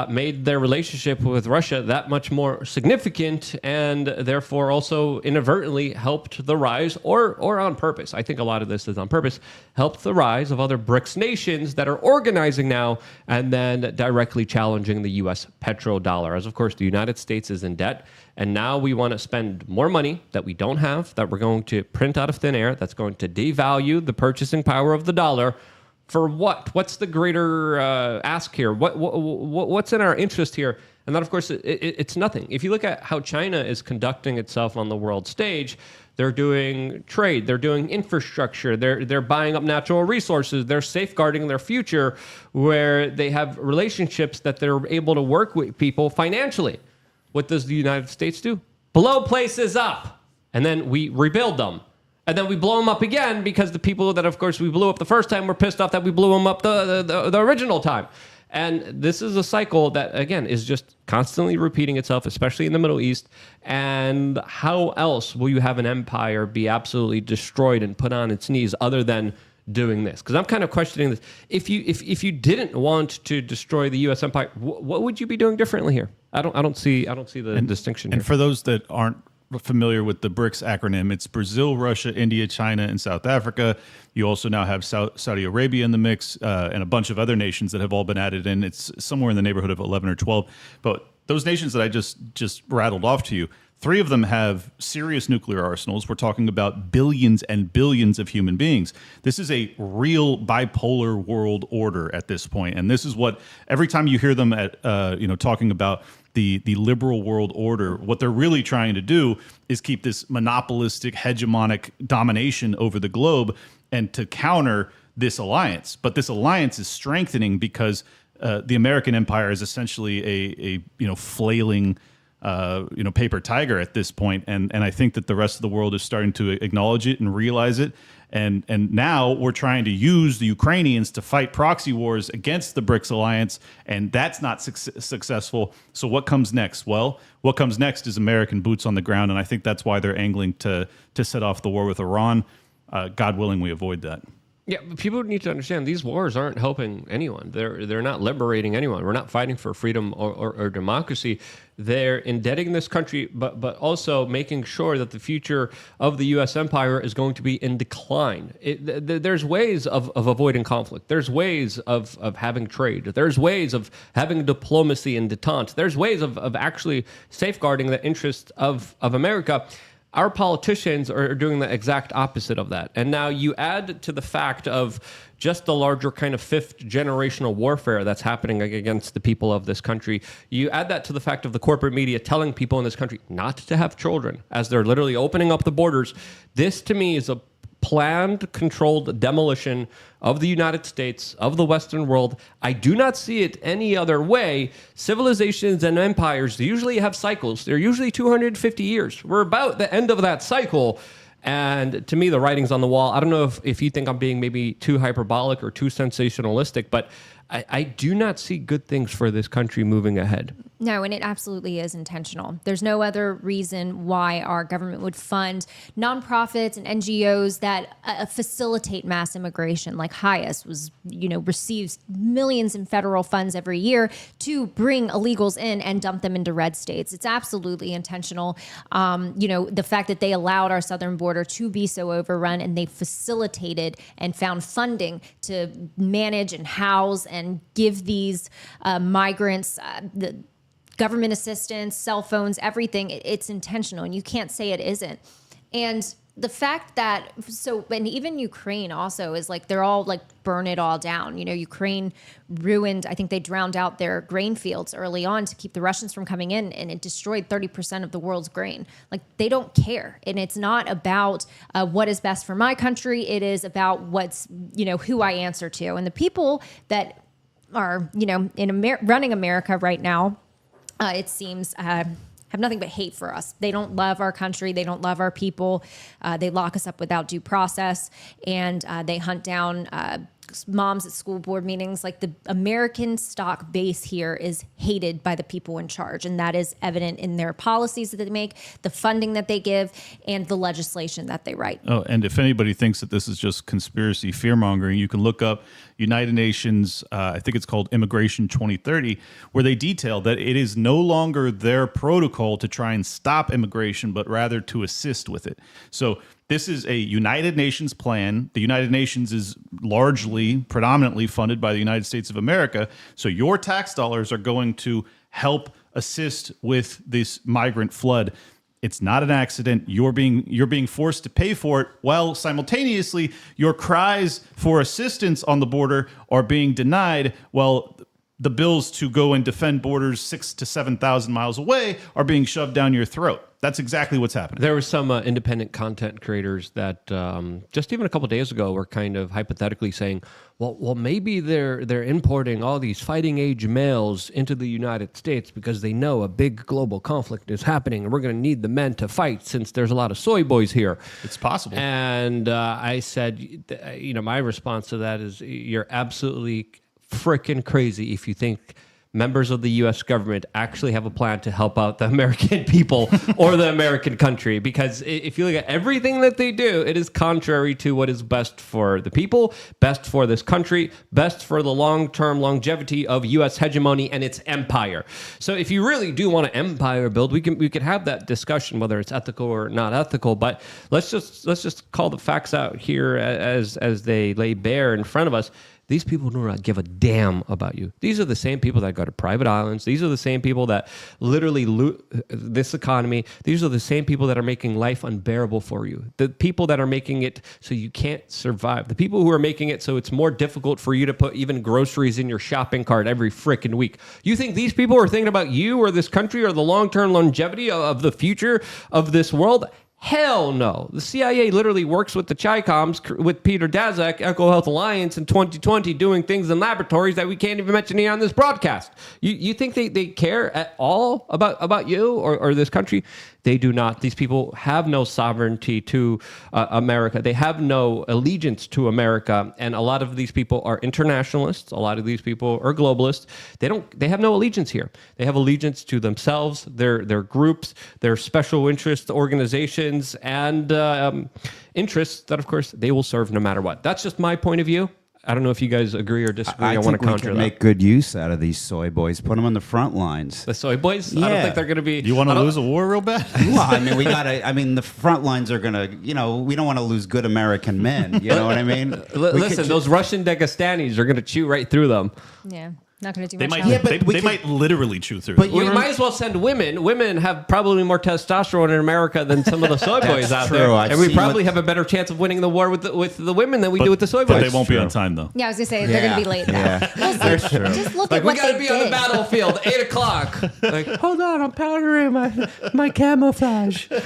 made their relationship with Russia that much more significant, and therefore also inadvertently helped the rise, or on purpose, I think a lot of this is on purpose, helped the rise of other BRICS nations that are organizing now and then directly challenging the U.S. petrodollar. As of course, the United States is in debt, and now we want to spend more money that we don't have, that we're going to print out of thin air, that's going to devalue the purchasing power of the dollar. For what? What's the greater ask here? What's in our interest here? And then, of course, it's nothing. If you look at how China is conducting itself on the world stage, they're doing trade, they're doing infrastructure, they're buying up natural resources, they're safeguarding their future, where they have relationships that they're able to work with people financially. What does the United States do? Blow places up, and then we rebuild them. And then we blow them up again because the people that, of course, we blew up the first time were pissed off that we blew them up the original time. And this is a cycle that, again, is just constantly repeating itself, especially in the Middle East. And how else will you have an empire be absolutely destroyed and put on its knees other than doing this? Because I'm kind of questioning this. If you didn't want to destroy the U.S. empire, what would you be doing differently here? I don't see the distinction here. And for those that aren't familiar with the BRICS acronym, it's Brazil, Russia, India, China, and South Africa. You also now have Saudi Arabia in the mix, and a bunch of other nations that have all been added in. It's somewhere in the neighborhood of 11 or 12. But those nations that I just rattled off to you, 3 of them have serious nuclear arsenals. We're talking about billions and billions of human beings. This is a real bipolar world order at this point. And this is what, every time you hear them at talking about the liberal world order, what they're really trying to do is keep this monopolistic, hegemonic domination over the globe and to counter this alliance. But this alliance is strengthening because the American empire is essentially a flailing paper tiger at this point. And I think that the rest of the world is starting to acknowledge it and realize it. And now we're trying to use the Ukrainians to fight proxy wars against the BRICS alliance, and that's not successful. So what comes next? Well, what comes next is American boots on the ground, and I think that's why they're angling to set off the war with Iran. God willing, we avoid that. Yeah, but people need to understand these wars aren't helping anyone. They're not liberating anyone. We're not fighting for freedom or democracy. They're indebting this country, but also making sure that the future of the U.S. empire is going to be in decline. There's ways of avoiding conflict. There's ways of having trade. There's ways of having diplomacy and detente. There's ways of actually safeguarding the interests of America. Our politicians are doing the exact opposite of that. And now you add to the fact of just the larger kind of 5th generational warfare that's happening against the people of this country. You add that to the fact of the corporate media telling people in this country not to have children as they're literally opening up the borders. This, to me, is a planned, controlled demolition of the United States, of the Western world. I do not see it any other way. Civilizations and empires usually have cycles. They're usually 250 years. We're about the end of that cycle. And to me, the writing's on the wall. I don't know if you think I'm being maybe too hyperbolic or too sensationalistic, but I do not see good things for this country moving ahead. No, and it absolutely is intentional. There's no other reason why our government would fund nonprofits and NGOs that facilitate mass immigration, like HIAS receives millions in federal funds every year to bring illegals in and dump them into red states. It's absolutely intentional. The fact that they allowed our southern border to be so overrun and they facilitated and found funding to manage and house and give these migrants the government assistance, cell phones, everything, it's intentional, and you can't say it isn't. And the fact that, and even Ukraine also is like, they're all like, burn it all down. Ukraine ruined, I think they drowned out their grain fields early on to keep the Russians from coming in, and it destroyed 30% of the world's grain. Like, they don't care. And it's not about what is best for my country. It is about what's, who I answer to. And the people that are, running America right now, it seems, have nothing but hate for us. They don't love our country. They don't love our people. They lock us up without due process, and they hunt down moms at school board meetings. Like, the American stock base here is hated by the people in charge, and that is evident in their policies that they make, the funding that they give, and the legislation that they write. Oh, and if anybody thinks that this is just conspiracy fear-mongering, you can look up United Nations, I think it's called Immigration 2030, where they detail that it is no longer their protocol to try and stop immigration, but rather to assist with it. So this is a United Nations plan. The United Nations is predominantly funded by the United States of America. So your tax dollars are going to help assist with this migrant flood. It's not an accident. You're being forced to pay for it, while simultaneously your cries for assistance on the border are being denied. Well, the bills to go and defend borders 6,000 to 7,000 miles away are being shoved down your throat. That's exactly what's happening. There were some independent content creators that just even a couple of days ago were kind of hypothetically saying, well, maybe they're importing all these fighting age males into the United States because they know a big global conflict is happening and we're going to need the men to fight since there's a lot of soy boys here. It's possible. And I said, my response to that is you're absolutely freaking crazy if you think members of the U.S. government actually have a plan to help out the American people or the American country. Because if you look at everything that they do, it is contrary to what is best for the people, best for this country, best for the long-term longevity of U.S. hegemony and its empire. So if you really do want an empire build, we could have that discussion, whether it's ethical or not ethical. But let's just call the facts out here as they lay bare in front of us. These people do not give a damn about you. These are the same people that go to private islands. These are the same people that literally loot this economy. These are the same people that are making life unbearable for you. The people that are making it so you can't survive. The people who are making it so it's more difficult for you to put even groceries in your shopping cart every frickin' week. You think these people are thinking about you or this country or the long-term longevity of the future of this world? Hell no. The CIA literally works with the Chicoms, with Peter Daszak, Echo Health Alliance in 2020, doing things in laboratories that we can't even mention here on this broadcast. You think they care at all about you or this country? They do not. These people have no sovereignty to America. They have no allegiance to America. And a lot of these people are internationalists. A lot of these people are globalists. They have no allegiance here. They have allegiance to themselves, their groups, their special interest organizations, and interests that, of course, they will serve no matter what. That's just my point of view. I don't know if you guys agree or disagree. I want to counter that. Make good use out of these soy boys. Put them on the front lines. The soy boys? Yeah. I don't think they're going to be... You want to lose a war real bad? Well, I mean, the front lines are going to, we don't want to lose good American men. You know what I mean? Listen, those Russian Dagestanis are going to chew right through them. Yeah. Not going to do They much. might. They might literally chew through. But We might as well send women. Women have probably more testosterone in America than some of the soy boys out true. there, I've and we seen probably have a better chance of winning the war with the women than we do with the soy But boys. they won't be true. on time though. Yeah, I was going to say, they're going to be late. Yeah. That's true. Just look Like at we what got to they be did. on the battlefield, 8:00. Like, hold on, I'm powdering my camouflage. You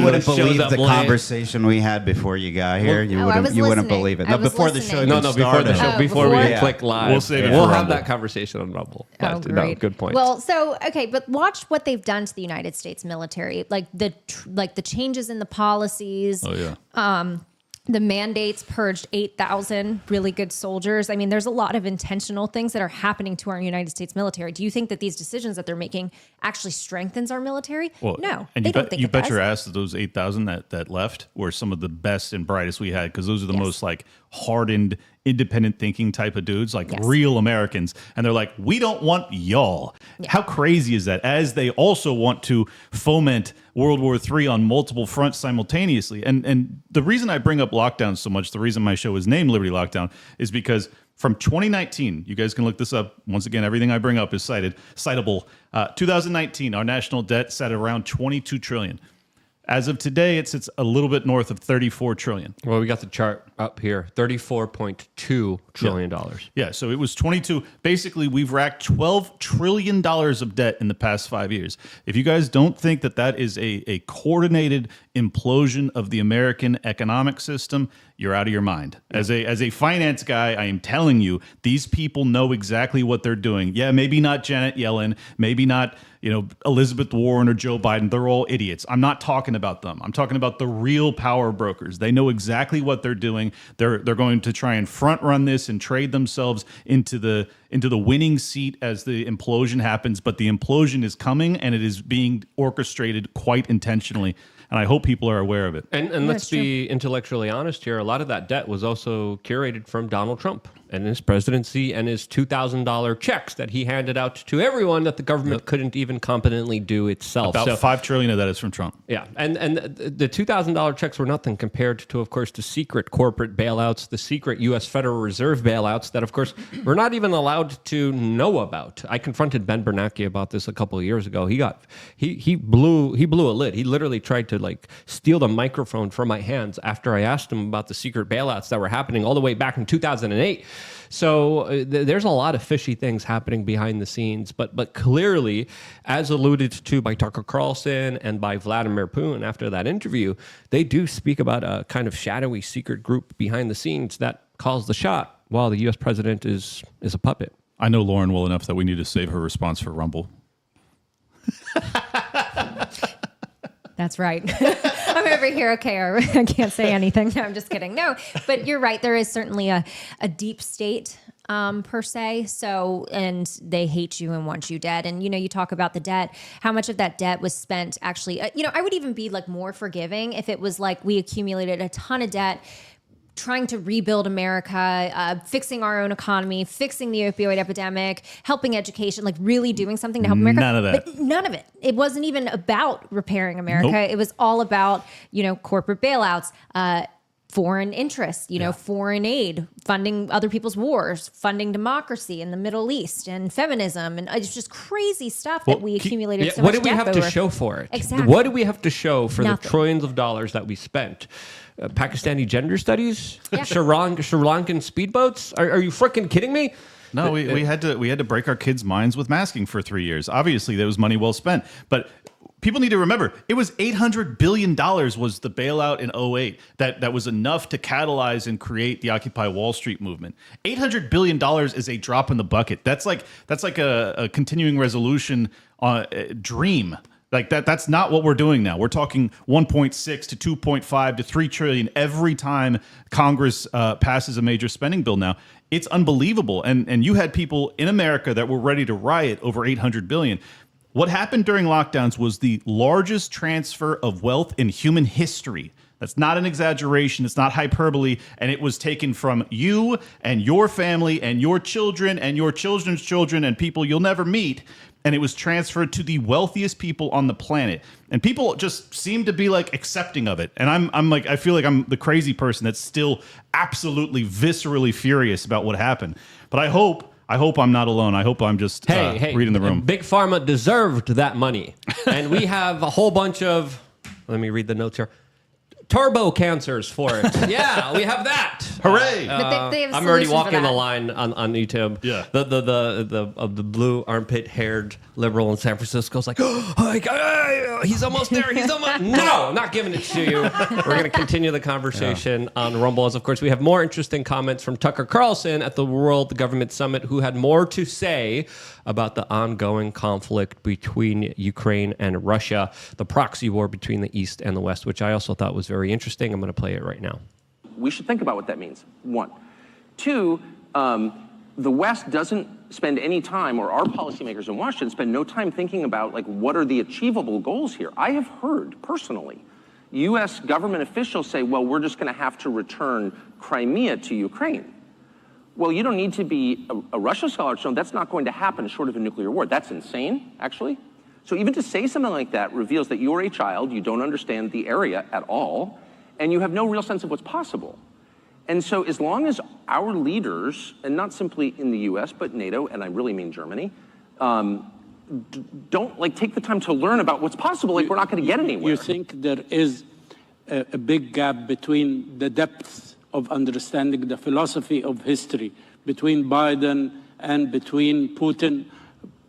wouldn't believe the conversation we had before you got here. You I was wouldn't listening. believe it. I No, was before the show listening. even No, before the started. show, before we before? click live, We'll save it We'll for have Rumble. that conversation on Rumble. Oh, But, great. good point. Well, so okay, but watch what they've done to the United States military, like the changes in the policies. Oh yeah. The mandates purged 8,000 really good soldiers. I mean, there's a lot of intentional things that are happening to our United States military. Do you think that these decisions that they're making actually strengthens our military? Well, No, and they you don't bet, think you it bet does. your ass that those 8,000 that left were some of the best and brightest we had, because those are the Yes. most like hardened, independent thinking type of dudes, like Yes. real Americans. And they're like, we don't want y'all. Yeah. How crazy is that? As they also want to foment World War III on multiple fronts simultaneously. And the reason I bring up lockdown so much, the reason my show is named Liberty Lockdown, is because from 2019, you guys can look this up. Once again, everything I bring up is citable. 2019, our national debt sat around 22 trillion. As of today, it sits a little bit north of 34 trillion. Well, we got the chart up here, $34.2 trillion. Yeah, so it was 22. Basically, we've racked $12 trillion of debt in the past 5 years. If you guys don't think that that is a coordinated implosion of the American economic system, you're out of your mind. As a finance guy, I am telling you, these people know exactly what they're doing. Yeah, maybe not Janet Yellen, maybe not Elizabeth Warren or Joe Biden. They're all idiots. I'm not talking about them. I'm talking about the real power brokers. They know exactly what they're doing. They're going to try and front run this and trade themselves into the winning seat as the implosion happens. But the implosion is coming, and it is being orchestrated quite intentionally. And I hope people are aware of it. And let's be intellectually honest here. A lot of that debt was also curated from Donald Trump and his presidency and his $2,000 checks that he handed out to everyone that the government couldn't even competently do itself. About $5 trillion of that is from Trump. Yeah, and the $2,000 checks were nothing compared to, of course, the secret corporate bailouts, the secret U.S. Federal Reserve bailouts that, of course, we're not even allowed to know about. I confronted Ben Bernanke about this a couple of years ago. He blew a lid. He literally tried to steal the microphone from my hands after I asked him about the secret bailouts that were happening all the way back in 2008. So there's a lot of fishy things happening behind the scenes. But clearly, as alluded to by Tucker Carlson and by Vladimir Putin after that interview, they do speak about a kind of shadowy secret group behind the scenes that calls the shot while the U.S. president is a puppet. I know Lauren well enough that we need to save her response for Rumble. That's right. I'm over here. Okay, I can't say anything. No, I'm just kidding. No, but you're right. There is certainly a deep state per se. So, and they hate you and want you dead. And, you talk about the debt, how much of that debt was spent actually, I would even be like more forgiving if it was like we accumulated a ton of debt trying to rebuild America, fixing our own economy, fixing the opioid epidemic, helping education, like really doing something to help America. None of that. But none of it. It wasn't even about repairing America. Nope. It was all about, corporate bailouts, foreign interests, foreign aid, funding other people's wars, funding democracy in the Middle East and feminism. And it's just crazy stuff that we accumulated so much What did we debt have to over. show for it? Exactly. What do we have to show for Nothing. the trillions of dollars that we spent? Pakistani gender studies? Yeah. Sri Lankan speedboats? Are you freaking kidding me? No, we had to break our kids' minds with masking for 3 years. Obviously, that was money well spent. But people need to remember, it was $800 billion was the bailout in 2008 that was enough to catalyze and create the Occupy Wall Street movement. $800 billion is a drop in the bucket. That's like a continuing resolution dream. Like that's not what we're doing now. We're talking 1.6 to 2.5 to 3 trillion every time Congress passes a major spending bill now. It's unbelievable. And you had people in America that were ready to riot over 800 billion. What happened during lockdowns was the largest transfer of wealth in human history. That's not an exaggeration. It's not hyperbole. And it was taken from you and your family and your children and your children's children and people you'll never meet. And it was transferred to the wealthiest people on the planet. And people just seem to be like accepting of it. And I'm like, I feel like I'm the crazy person that's still absolutely viscerally furious about what happened. But I hope I'm not alone. I hope I'm just reading the room. Big Pharma deserved that money. And we have a whole bunch of, let me read the notes here, turbo cancers for it. Yeah, we have that. Hooray! But they have a I'm already solution for walking the that. line on YouTube. Yeah. The blue armpit haired liberal in San Francisco is like, he's almost there. He's almost. No, not giving it to you. We're going to continue the conversation on Rumble. As of course, we have more interesting comments from Tucker Carlson at the World Government Summit, who had more to say about the ongoing conflict between Ukraine and Russia, the proxy war between the East and the West, which I also thought was very interesting. I'm going to play it right now. We should think about what that means, one. Two, the West doesn't spend any time, or our policymakers in Washington spend no time thinking about, like, what are the achievable goals here? I have heard, personally, U.S. government officials say, well, we're just going to have to return Crimea to Ukraine. Well, you don't need to be a Russia scholar to know that's not going to happen short of a nuclear war. That's insane, actually. So even to say something like that reveals that you're a child, you don't understand the area at all, and you have no real sense of what's possible. And so as long as our leaders, and not simply in the US, but NATO, and I really mean Germany, don't take the time to learn about what's possible, we're not going to get anywhere. You think there is a big gap between the depth of understanding the philosophy of history between Biden and between Putin?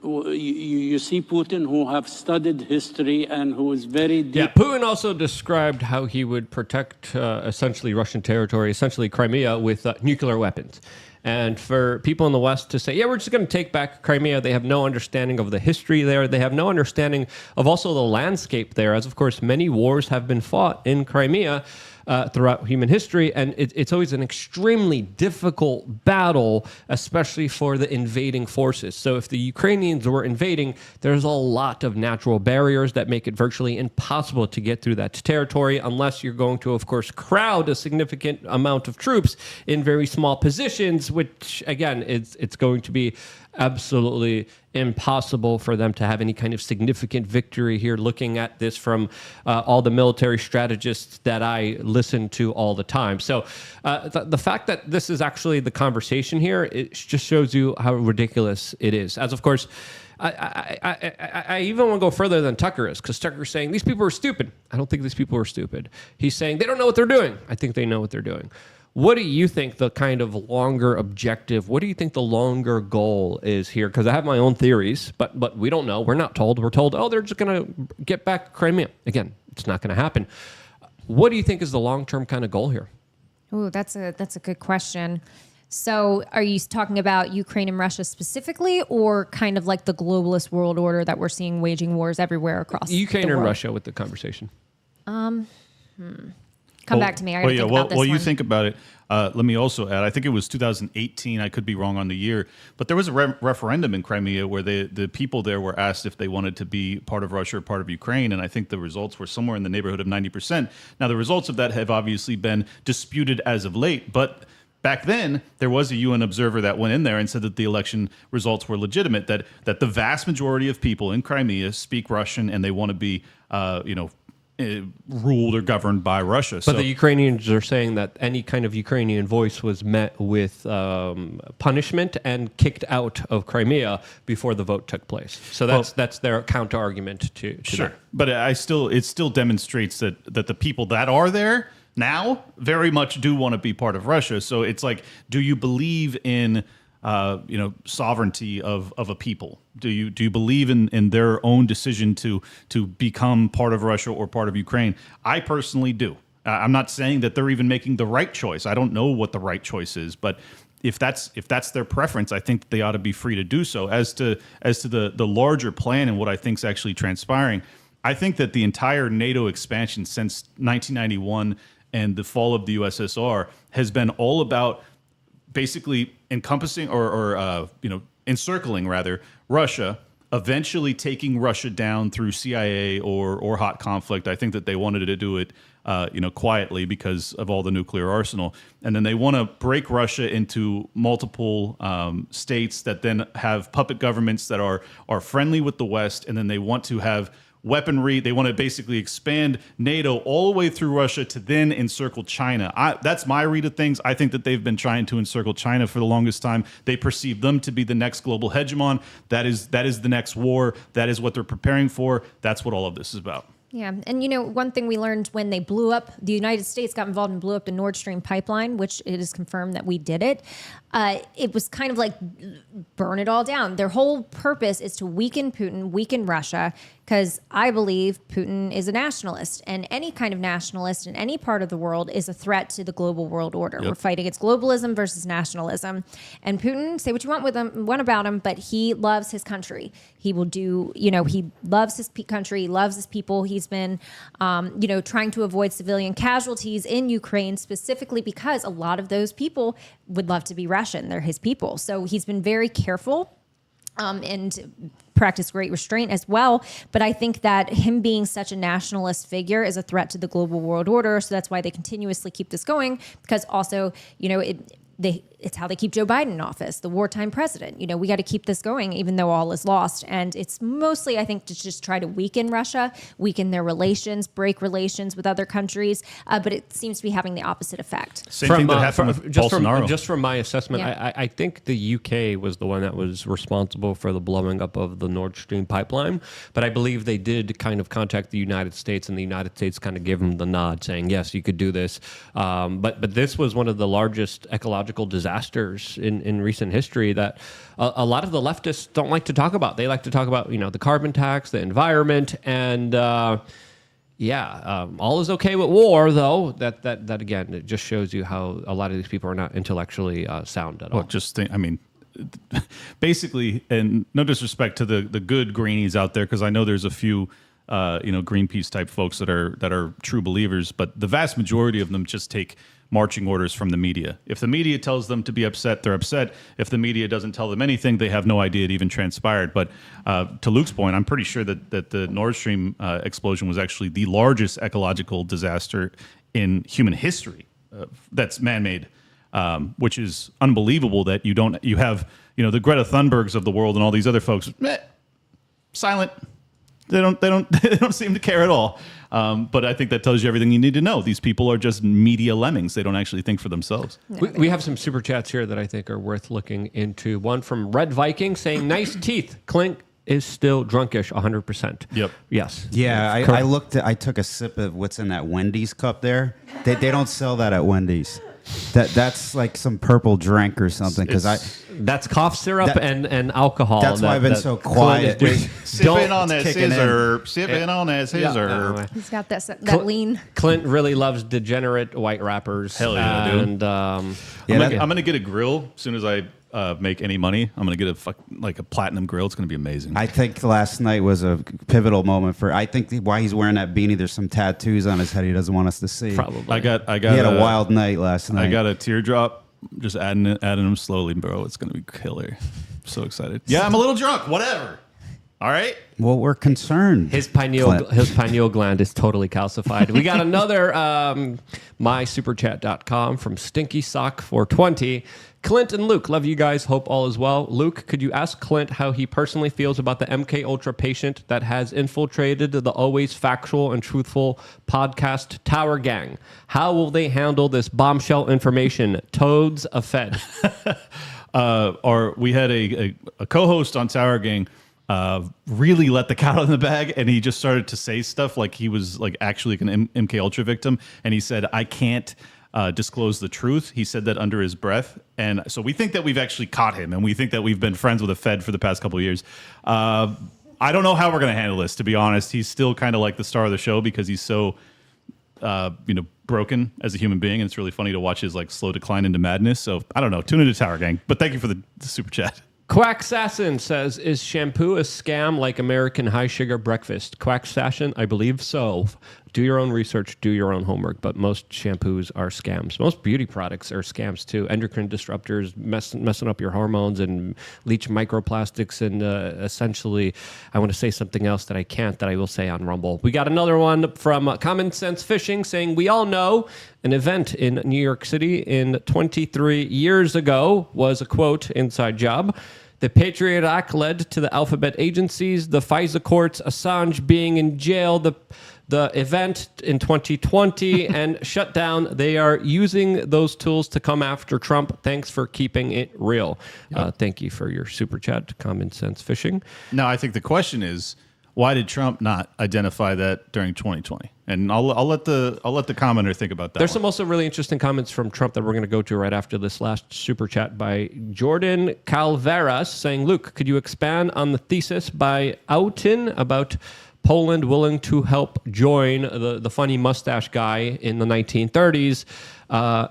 You see Putin, who have studied history and who is very deep. Yeah, Putin also described how he would protect essentially Russian territory, essentially Crimea, with nuclear weapons. And for people in the West to say, yeah, we're just going to take back Crimea, they have no understanding of the history there. They have no understanding of also the landscape there, as of course many wars have been fought in Crimea throughout human history. And it's always an extremely difficult battle, especially for the invading forces. So if the Ukrainians were invading, there's a lot of natural barriers that make it virtually impossible to get through that territory unless you're going to, of course, crowd a significant amount of troops in very small positions, which, again, it's going to be absolutely impossible for them to have any kind of significant victory here, looking at this from all the military strategists that I listen to all the time. So the fact that this is actually the conversation here, it just shows you how ridiculous it is. As of course, I even want to go further than Tucker is, because Tucker's saying these people are stupid. I don't think these people are stupid. He's saying they don't know what they're doing. I think they know what they're doing. What do you think the kind of longer objective, what do you think the longer goal is here? Because I have my own theories, but we don't know. We're not told. We're told, oh, they're just going to get back Crimea. Again, it's not going to happen. What do you think is the long-term kind of goal here? Ooh, that's a good question. So are you talking about Ukraine and Russia specifically, or kind of like the globalist world order that we're seeing waging wars everywhere across Ukraine the and world? Russia with the conversation. Come back to me. I gotta think about this While you one. think about it, let me also add, I think it was 2018, I could be wrong on the year, but there was a referendum in Crimea where the people there were asked if they wanted to be part of Russia or part of Ukraine, and I think the results were somewhere in the neighborhood of 90%. Now, the results of that have obviously been disputed as of late, but back then, there was a UN observer that went in there and said that the election results were legitimate, that the vast majority of people in Crimea speak Russian and they want to be, ruled or governed by Russia. But the Ukrainians are saying that any kind of Ukrainian voice was met with punishment and kicked out of Crimea before the vote took place. So that's their counter argument to sure, that. but it still demonstrates that the people that are there now very much do want to be part of Russia. So it's like, do you believe in sovereignty of a people? Do you believe in their own decision to become part of Russia or part of Ukraine? I personally do. I'm not saying that they're even making the right choice. I don't know what the right choice is, but if that's their preference, I think they ought to be free to do so. As to the larger plan and what I think is actually transpiring, I think that the entire NATO expansion since 1991 and the fall of the USSR has been all about basically encompassing or encircling rather Russia, eventually taking Russia down through CIA or hot conflict. I think that they wanted to do it quietly because of all the nuclear arsenal, and then they want to break Russia into multiple states that then have puppet governments that are friendly with the West, and then they want to have weaponry. They want to basically expand NATO all the way through Russia to then encircle China. That's my read of things. I think that they've been trying to encircle China for the longest time. They perceive them to be the next global hegemon. That is the next war. That is what they're preparing for. That's what all of this is about. Yeah. And, one thing we learned when they blew up, the United States got involved and blew up the Nord Stream pipeline, which it is confirmed that we did it. It was kind of like burn it all down. Their whole purpose is to weaken Putin, weaken Russia, because I believe Putin is a nationalist, and any kind of nationalist in any part of the world is a threat to the global world order. Yep. We're fighting against globalism versus nationalism. And Putin, say what you want about him, but he loves his country. He will do, he loves his country, he loves his people. He's been, trying to avoid civilian casualties in Ukraine specifically because a lot of those people would love to be Russian. They're his people. So he's been very careful and practice great restraint as well. But I think that him being such a nationalist figure is a threat to the global world order. So that's why they continuously keep this going, because also, it's how they keep Joe Biden in office, the wartime president. We got to keep this going, even though all is lost. And it's mostly, I think, to just try to weaken Russia, weaken their relations, break relations with other countries. But it seems to be having the opposite effect. Same thing that happened with Bolsonaro. Just from my assessment, Yeah. I think the UK was the one that was responsible for the blowing up of the Nord Stream pipeline. But I believe they did kind of contact the United States, and the United States kind of gave them the nod, saying, yes, you could do this. But this was one of the largest ecological disasters in recent history that a lot of the leftists don't like to talk about. They like to talk about, the carbon tax, the environment, and all is okay with war, though. That again, it just shows you how a lot of these people are not intellectually sound at all. Well, basically, and no disrespect to the good greenies out there, because I know there's a few Greenpeace type folks that are true believers, but the vast majority of them just take marching orders from the media. If the media tells them to be upset, they're upset. If the media doesn't tell them anything, they have no idea it even transpired. But to Luke's point, I'm pretty sure that the Nord Stream explosion was actually the largest ecological disaster in human history that's man-made, which is unbelievable that you have the Greta Thunbergs of the world and all these other folks silent. They don't seem to care at all. But I think that tells you everything you need to know. These people are just media lemmings. They don't actually think for themselves. We have some super chats here that I think are worth looking into. One from Red Viking saying, nice teeth. Clink is still drunkish 100%. Yep. Yes. Yeah, I took a sip of what's in that Wendy's cup there. They don't sell that at Wendy's. That's like some purple drink or something. Because that's cough syrup and alcohol. That's why I've been so quiet. Sip in on that scissor. Sip in on that scissor. He's got that lean. Clint really loves degenerate white rappers. Hell yeah, dude. And I'm gonna get a grill as soon as I make any money. I'm gonna get a platinum grill. It's gonna be amazing. I think last night was a pivotal moment I think why he's wearing that beanie. There's some tattoos on his head he doesn't want us to see. Probably. I got. He had a wild night last night. I got a teardrop. Just adding them slowly, bro. It's gonna be killer. I'm so excited. Yeah, I'm a little drunk. Whatever. All right. Well, we're concerned. His pineal gland is totally calcified. We got another mysuperchat.com from Stinky Sock 420. Clint and Luke, love you guys. Hope all is well. Luke, could you ask Clint how he personally feels about the MK Ultra patient that has infiltrated the always factual and truthful podcast Tower Gang? How will they handle this bombshell information? Toads a Fed. Or we had a co-host on Tower Gang really let the cat out of the bag, and he just started to say stuff like he was like actually an MK Ultra victim, and he said, "I can't disclose the truth." He said that under his breath, and so we think that we've actually caught him, and we think that we've been friends with the Fed for the past couple of years. I don't know how we're going to handle this, to be honest. He's still kind of like the star of the show because he's so broken as a human being, and it's really funny to watch his like slow decline into madness. So I don't know. Tune into Tower Gang, but thank you for the super chat. Quacksassin says, is shampoo a scam like American high sugar breakfast? Quacksassin, I believe so. Do your own research, do your own homework, but most shampoos are scams. Most beauty products are scams too. Endocrine disruptors, messing up your hormones and leach microplastics, and essentially, I want to say something else that I can't, that I will say on Rumble. We got another one from Common Sense Fishing saying, we all know an event in New York City in 23 years ago was a, quote, inside job. The Patriot Act led to the alphabet agencies, the FISA courts, Assange being in jail, the event in 2020 and shut down. They are using those tools to come after Trump. Thanks for keeping it real. Thank you for your super chat, Common Sense Fishing. Now, I think the question is, why did Trump not identify that during 2020? And I'll let the commenter think about that. There's some also really interesting comments from Trump that we're going to go to right after this last super chat by Jordan Calveras saying, Luke, could you expand on the thesis by Outin about Poland willing to help join the funny mustache guy in the 1930s,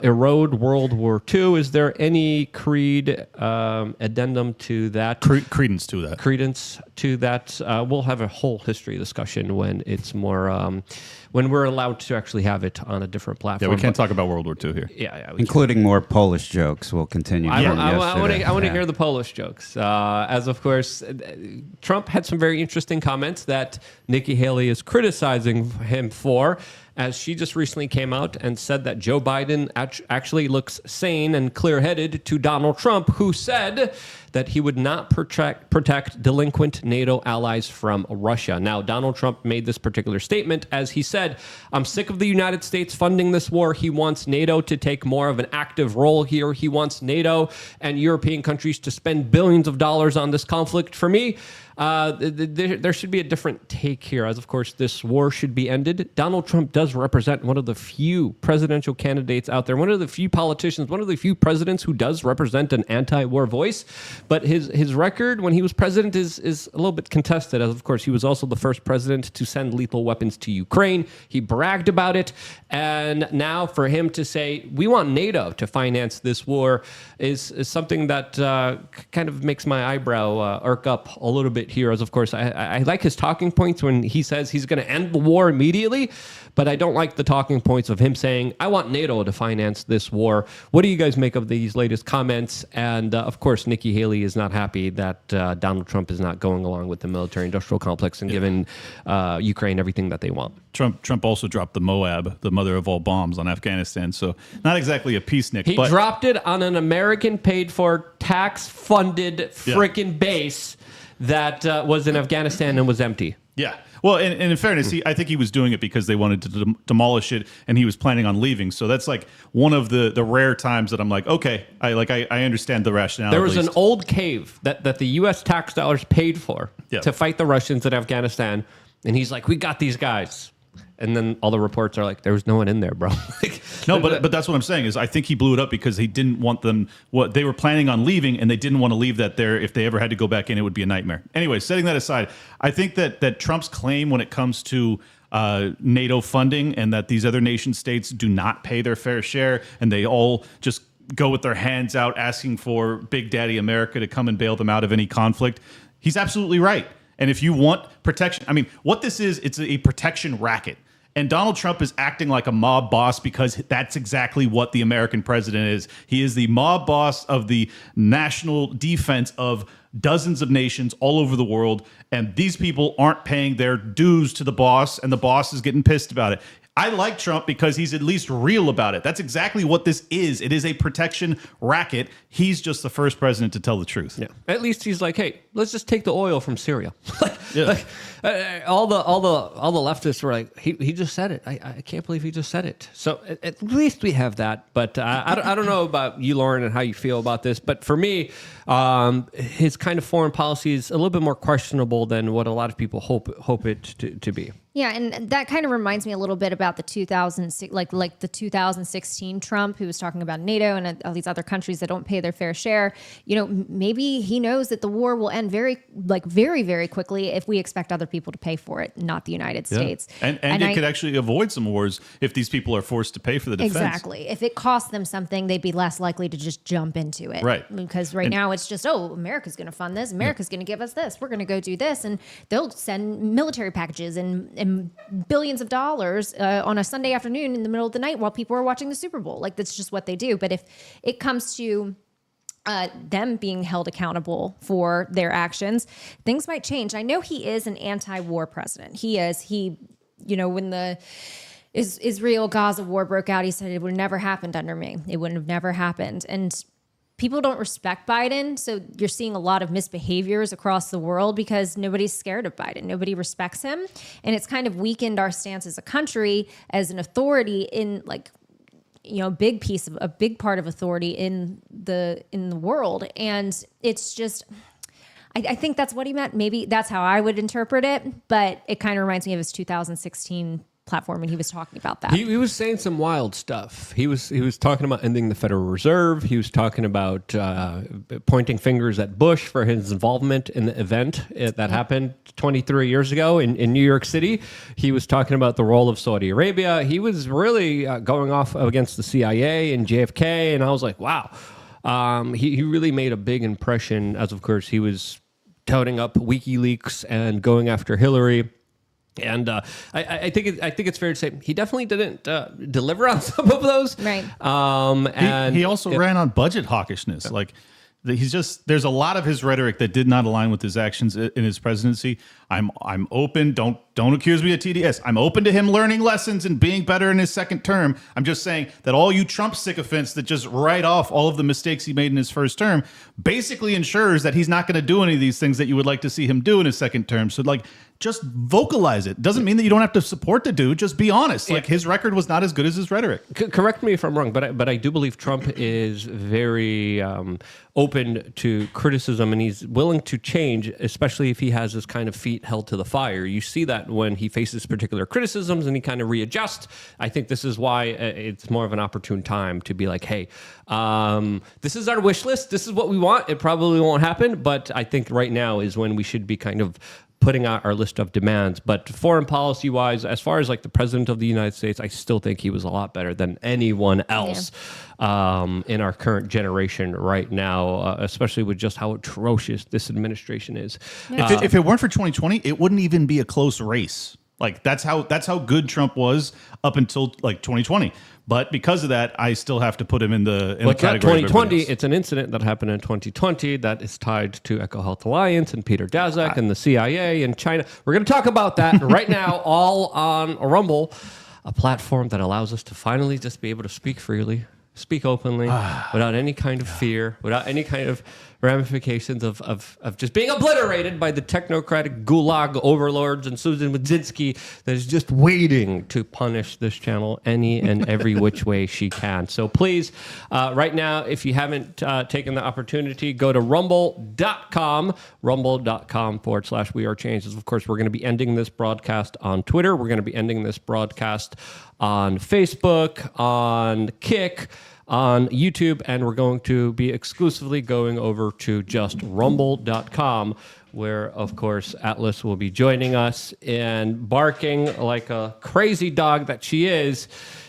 erode World War II? Is there any addendum to that? Credence to that. Credence to that. We'll have a whole history discussion when it's more, when we're allowed to actually have it on a different platform. Yeah, we can't talk about World War II here. Yeah, including more Polish jokes. We'll continue. I want to hear the Polish jokes. As of course, Trump had some very interesting comments that Nikki Haley is criticizing him for, as she just recently came out and said that Joe Biden actually looks sane and clear-headed to Donald Trump, who said that he would not protect delinquent NATO allies from Russia. Now, Donald Trump made this particular statement as he said, I'm sick of the United States funding this war. He wants NATO to take more of an active role here. He wants NATO and European countries to spend billions of dollars on this conflict. For me, there should be a different take here, as of course this war should be ended. Donald Trump does represent one of the few presidential candidates out there, one of the few politicians, one of the few presidents who does represent an anti-war voice. But his record when he was president is a little bit contested, as of course he was also the first president to send lethal weapons to Ukraine. He bragged about it, and now for him to say we want NATO to finance this war is something that kind of makes my eyebrow irk up a little bit here, as of course I like his talking points when he says he's going to end the war immediately, but I don't like the talking points of him saying I want NATO to finance this war. What do you guys make of these latest comments? And of course Nikki Haley is not happy that Donald Trump is not going along with the military-industrial complex and giving Ukraine everything that they want. Trump also dropped the Moab, the mother of all bombs, on Afghanistan, so not exactly a peacenik. He dropped it on an American paid-for, tax-funded freaking base that was in Afghanistan and was empty. Yeah. Well, and in fairness, I think he was doing it because they wanted to demolish it, and he was planning on leaving. So that's like one of the rare times that I'm like, okay, I understand the rationale. There was an old cave that the U.S. tax dollars paid for Yeah. to fight the Russians in Afghanistan, and he's like, we got these guys. And then all the reports are like, there was no one in there, bro. No, but that's what I'm saying is I think he blew it up because he didn't want them. What they were planning on leaving, and they didn't want to leave that there. If they ever had to go back in, it would be a nightmare. Anyway, setting that aside, I think that Trump's claim when it comes to NATO funding and that these other nation states do not pay their fair share and they all just go with their hands out asking for Big Daddy America to come and bail them out of any conflict, he's absolutely right. And if you want protection, I mean, what this is, it's a protection racket. And Donald Trump is acting like a mob boss because that's exactly what the American president is. He is the mob boss of the national defense of dozens of nations all over the world. And these people aren't paying their dues to the boss, and the boss is getting pissed about it. I like Trump because he's at least real about it. That's exactly what this is. It is a protection racket. He's just the first president to tell the truth. Yeah. At least he's like, hey, let's just take the oil from Syria. Yeah. All the leftists were like, he just said it. I can't believe he just said it. So at least we have that. But I don't know about you, Lauren, and how you feel about this. But for me, his kind of foreign policy is a little bit more questionable than what a lot of people hope it to be. Yeah, and that kind of reminds me a little bit about the 2016 Trump, who was talking about NATO and all these other countries that don't pay their fair share. You know, maybe he knows that the war will end very, very quickly if we expect other people to pay for it, not the United States. And it could actually avoid some wars if these people are forced to pay for the defense. Exactly. If it costs them something, they'd be less likely to just jump into it. Right. Because now it's just, America's going to fund this. America's going to give us this. We're going to go do this. And they'll send military packages and billions of dollars on a Sunday afternoon in the middle of the night while people are watching the Super Bowl. Like, that's just what they do. But if it comes to them being held accountable for their actions, things might change. I know he is an anti-war president. He is. When the Israel-Gaza war broke out, he said it would have never happened under me. It wouldn't have never happened. And people don't respect Biden, so you're seeing a lot of misbehaviors across the world because nobody's scared of Biden. Nobody respects him, and it's kind of weakened our stance as a country, as an authority in a big part of authority in the world. And it's just, I think that's what he meant. Maybe that's how I would interpret it, but it kind of reminds me of his 2016 platform when he was talking about that. He was saying some wild stuff. He was talking about ending the Federal Reserve. He was talking about pointing fingers at Bush for his involvement in the event that happened 23 years ago in New York City. He was talking about the role of Saudi Arabia. He was really going off against the CIA and JFK, and I was like, wow. He really made a big impression, as of course he was touting up WikiLeaks and going after Hillary. And I think it's fair to say he definitely didn't deliver on some of those. Right. And he also ran on budget hawkishness. There's a lot of his rhetoric that did not align with his actions in his presidency. I'm open. Don't accuse me of TDS. I'm open to him learning lessons and being better in his second term. I'm just saying that all you Trump sycophants that just write off all of the mistakes he made in his first term basically ensures that he's not going to do any of these things that you would like to see him do in his second term. So just vocalize it. Doesn't mean that you don't have to support the dude. Just be honest. His record was not as good as his rhetoric. Correct me if I'm wrong, but I do believe Trump is very open to criticism, and he's willing to change, especially if he has his kind of feet held to the fire. You see that when he faces particular criticisms and he kind of readjusts. I think this is why it's more of an opportune time to be like, hey, this is our wish list. This is what we want. It probably won't happen, but I think right now is when we should be kind of putting out our list of demands. But foreign policy wise, as far as the president of the United States, I still think he was a lot better than anyone else in our current generation right now, especially with just how atrocious this administration is. Yeah. If it weren't for 2020, it wouldn't even be a close race. That's how good Trump was up until 2020. But because of that, I still have to put him in the category. 2020, it's an incident that happened in 2020 that is tied to EcoHealth Alliance and Peter Daszak and the CIA and China. We're going to talk about that right now, all on Rumble, a platform that allows us to finally just be able to speak freely speak openly, without any kind of fear, without any kind of ramifications of just being obliterated by the technocratic gulag overlords and Susan Wojcicki that is just waiting to punish this channel any and every which way she can. So please, right now, if you haven't taken the opportunity, go to rumble.com, rumble.com/WeAreChange. Of course, we're going to be ending this broadcast on Twitter. We're going to be ending this broadcast on Facebook, on Kick, on YouTube, and we're going to be exclusively going over to just rumble.com, where, of course, Atlas will be joining us and barking like a crazy dog that she is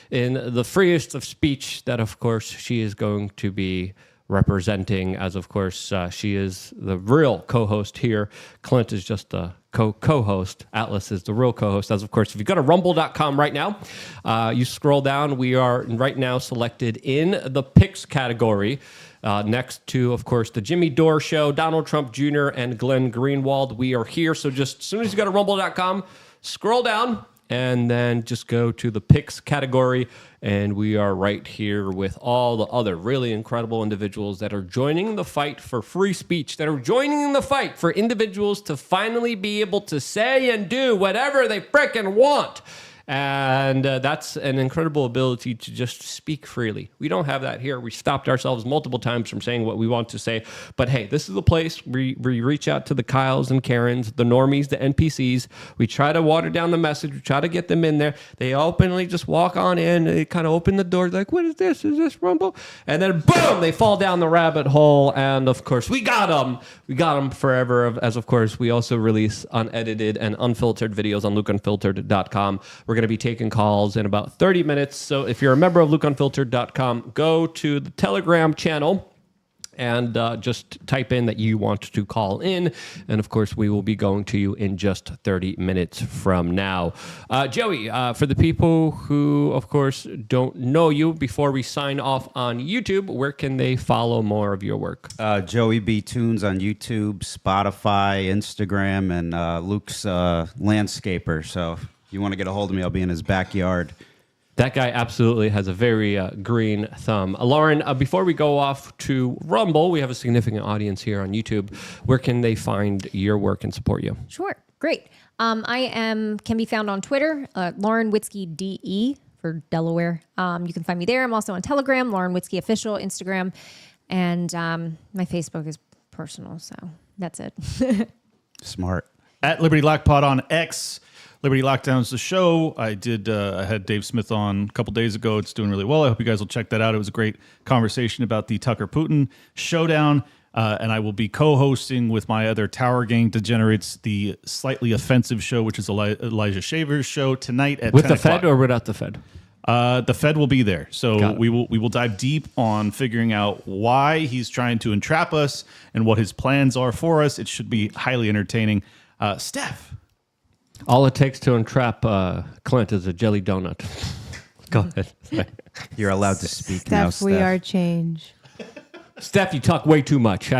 in the freest of speech that, of course, she is going to be representing, as, of course, she is the real co-host here. Clint is just a co-host. Atlas is the real co-host. As, of course, if you go to rumble.com right now, you scroll down. We are right now selected in the picks category, next to, of course, the Jimmy Dore Show, Donald Trump Jr., and Glenn Greenwald. We are here. So just as soon as you go to rumble.com, scroll down, and then just go to the picks category, and we are right here with all the other really incredible individuals that are joining the fight for free speech, that are joining the fight for individuals to finally be able to say and do whatever they frickin' want. And that's an incredible ability to just speak freely. We don't have that here. We stopped ourselves multiple times from saying what we want to say. But hey, this is the place where we reach out to the Kyles and Karens, the normies, the NPCs. We try to water down the message. We try to get them in there. They openly just walk on in. They kind of open the door like, what is this? Is this Rumble? And then boom, they fall down the rabbit hole. And of course, we got them. We got them forever. As of course, we also release unedited and unfiltered videos on lukeunfiltered.com. We're going to be taking calls in about 30 minutes. So if you're a member of lukeunfiltered.com, go to the Telegram channel and just type in that you want to call in. And of course, we will be going to you in just 30 minutes from now. Joey, for the people who, of course, don't know you, before we sign off on YouTube, where can they follow more of your work? Joey B. Tunes on YouTube, Spotify, Instagram, and Luke's Landscaper. So if you want to get a hold of me, I'll be in his backyard. That guy absolutely has a very green thumb. Lauren, before we go off to Rumble, we have a significant audience here on YouTube. Where can they find your work and support you? Sure. Great. Can be found on Twitter, Lauren Witzke DE for Delaware. You can find me there. I'm also on Telegram, Lauren Witzke Official, Instagram, and my Facebook is personal, so that's it. Smart. At Liberty Lockpod on X. Liberty Lockdown's the show. I had Dave Smith on a couple days ago. It's doing really well. I hope you guys will check that out. It was a great conversation about the Tucker-Putin showdown. And I will be co-hosting with my other Tower Gang degenerates the Slightly Offensive show, which is Elijah Shaver's show tonight at 10 o'clock. With the Fed or without the Fed? The Fed will be there. So we will dive deep on figuring out why he's trying to entrap us and what his plans are for us. It should be highly entertaining. Steph. All it takes to entrap Clint is a jelly donut. Go ahead. You're allowed to speak now, Steph, we are change. Steph, you talk way too much.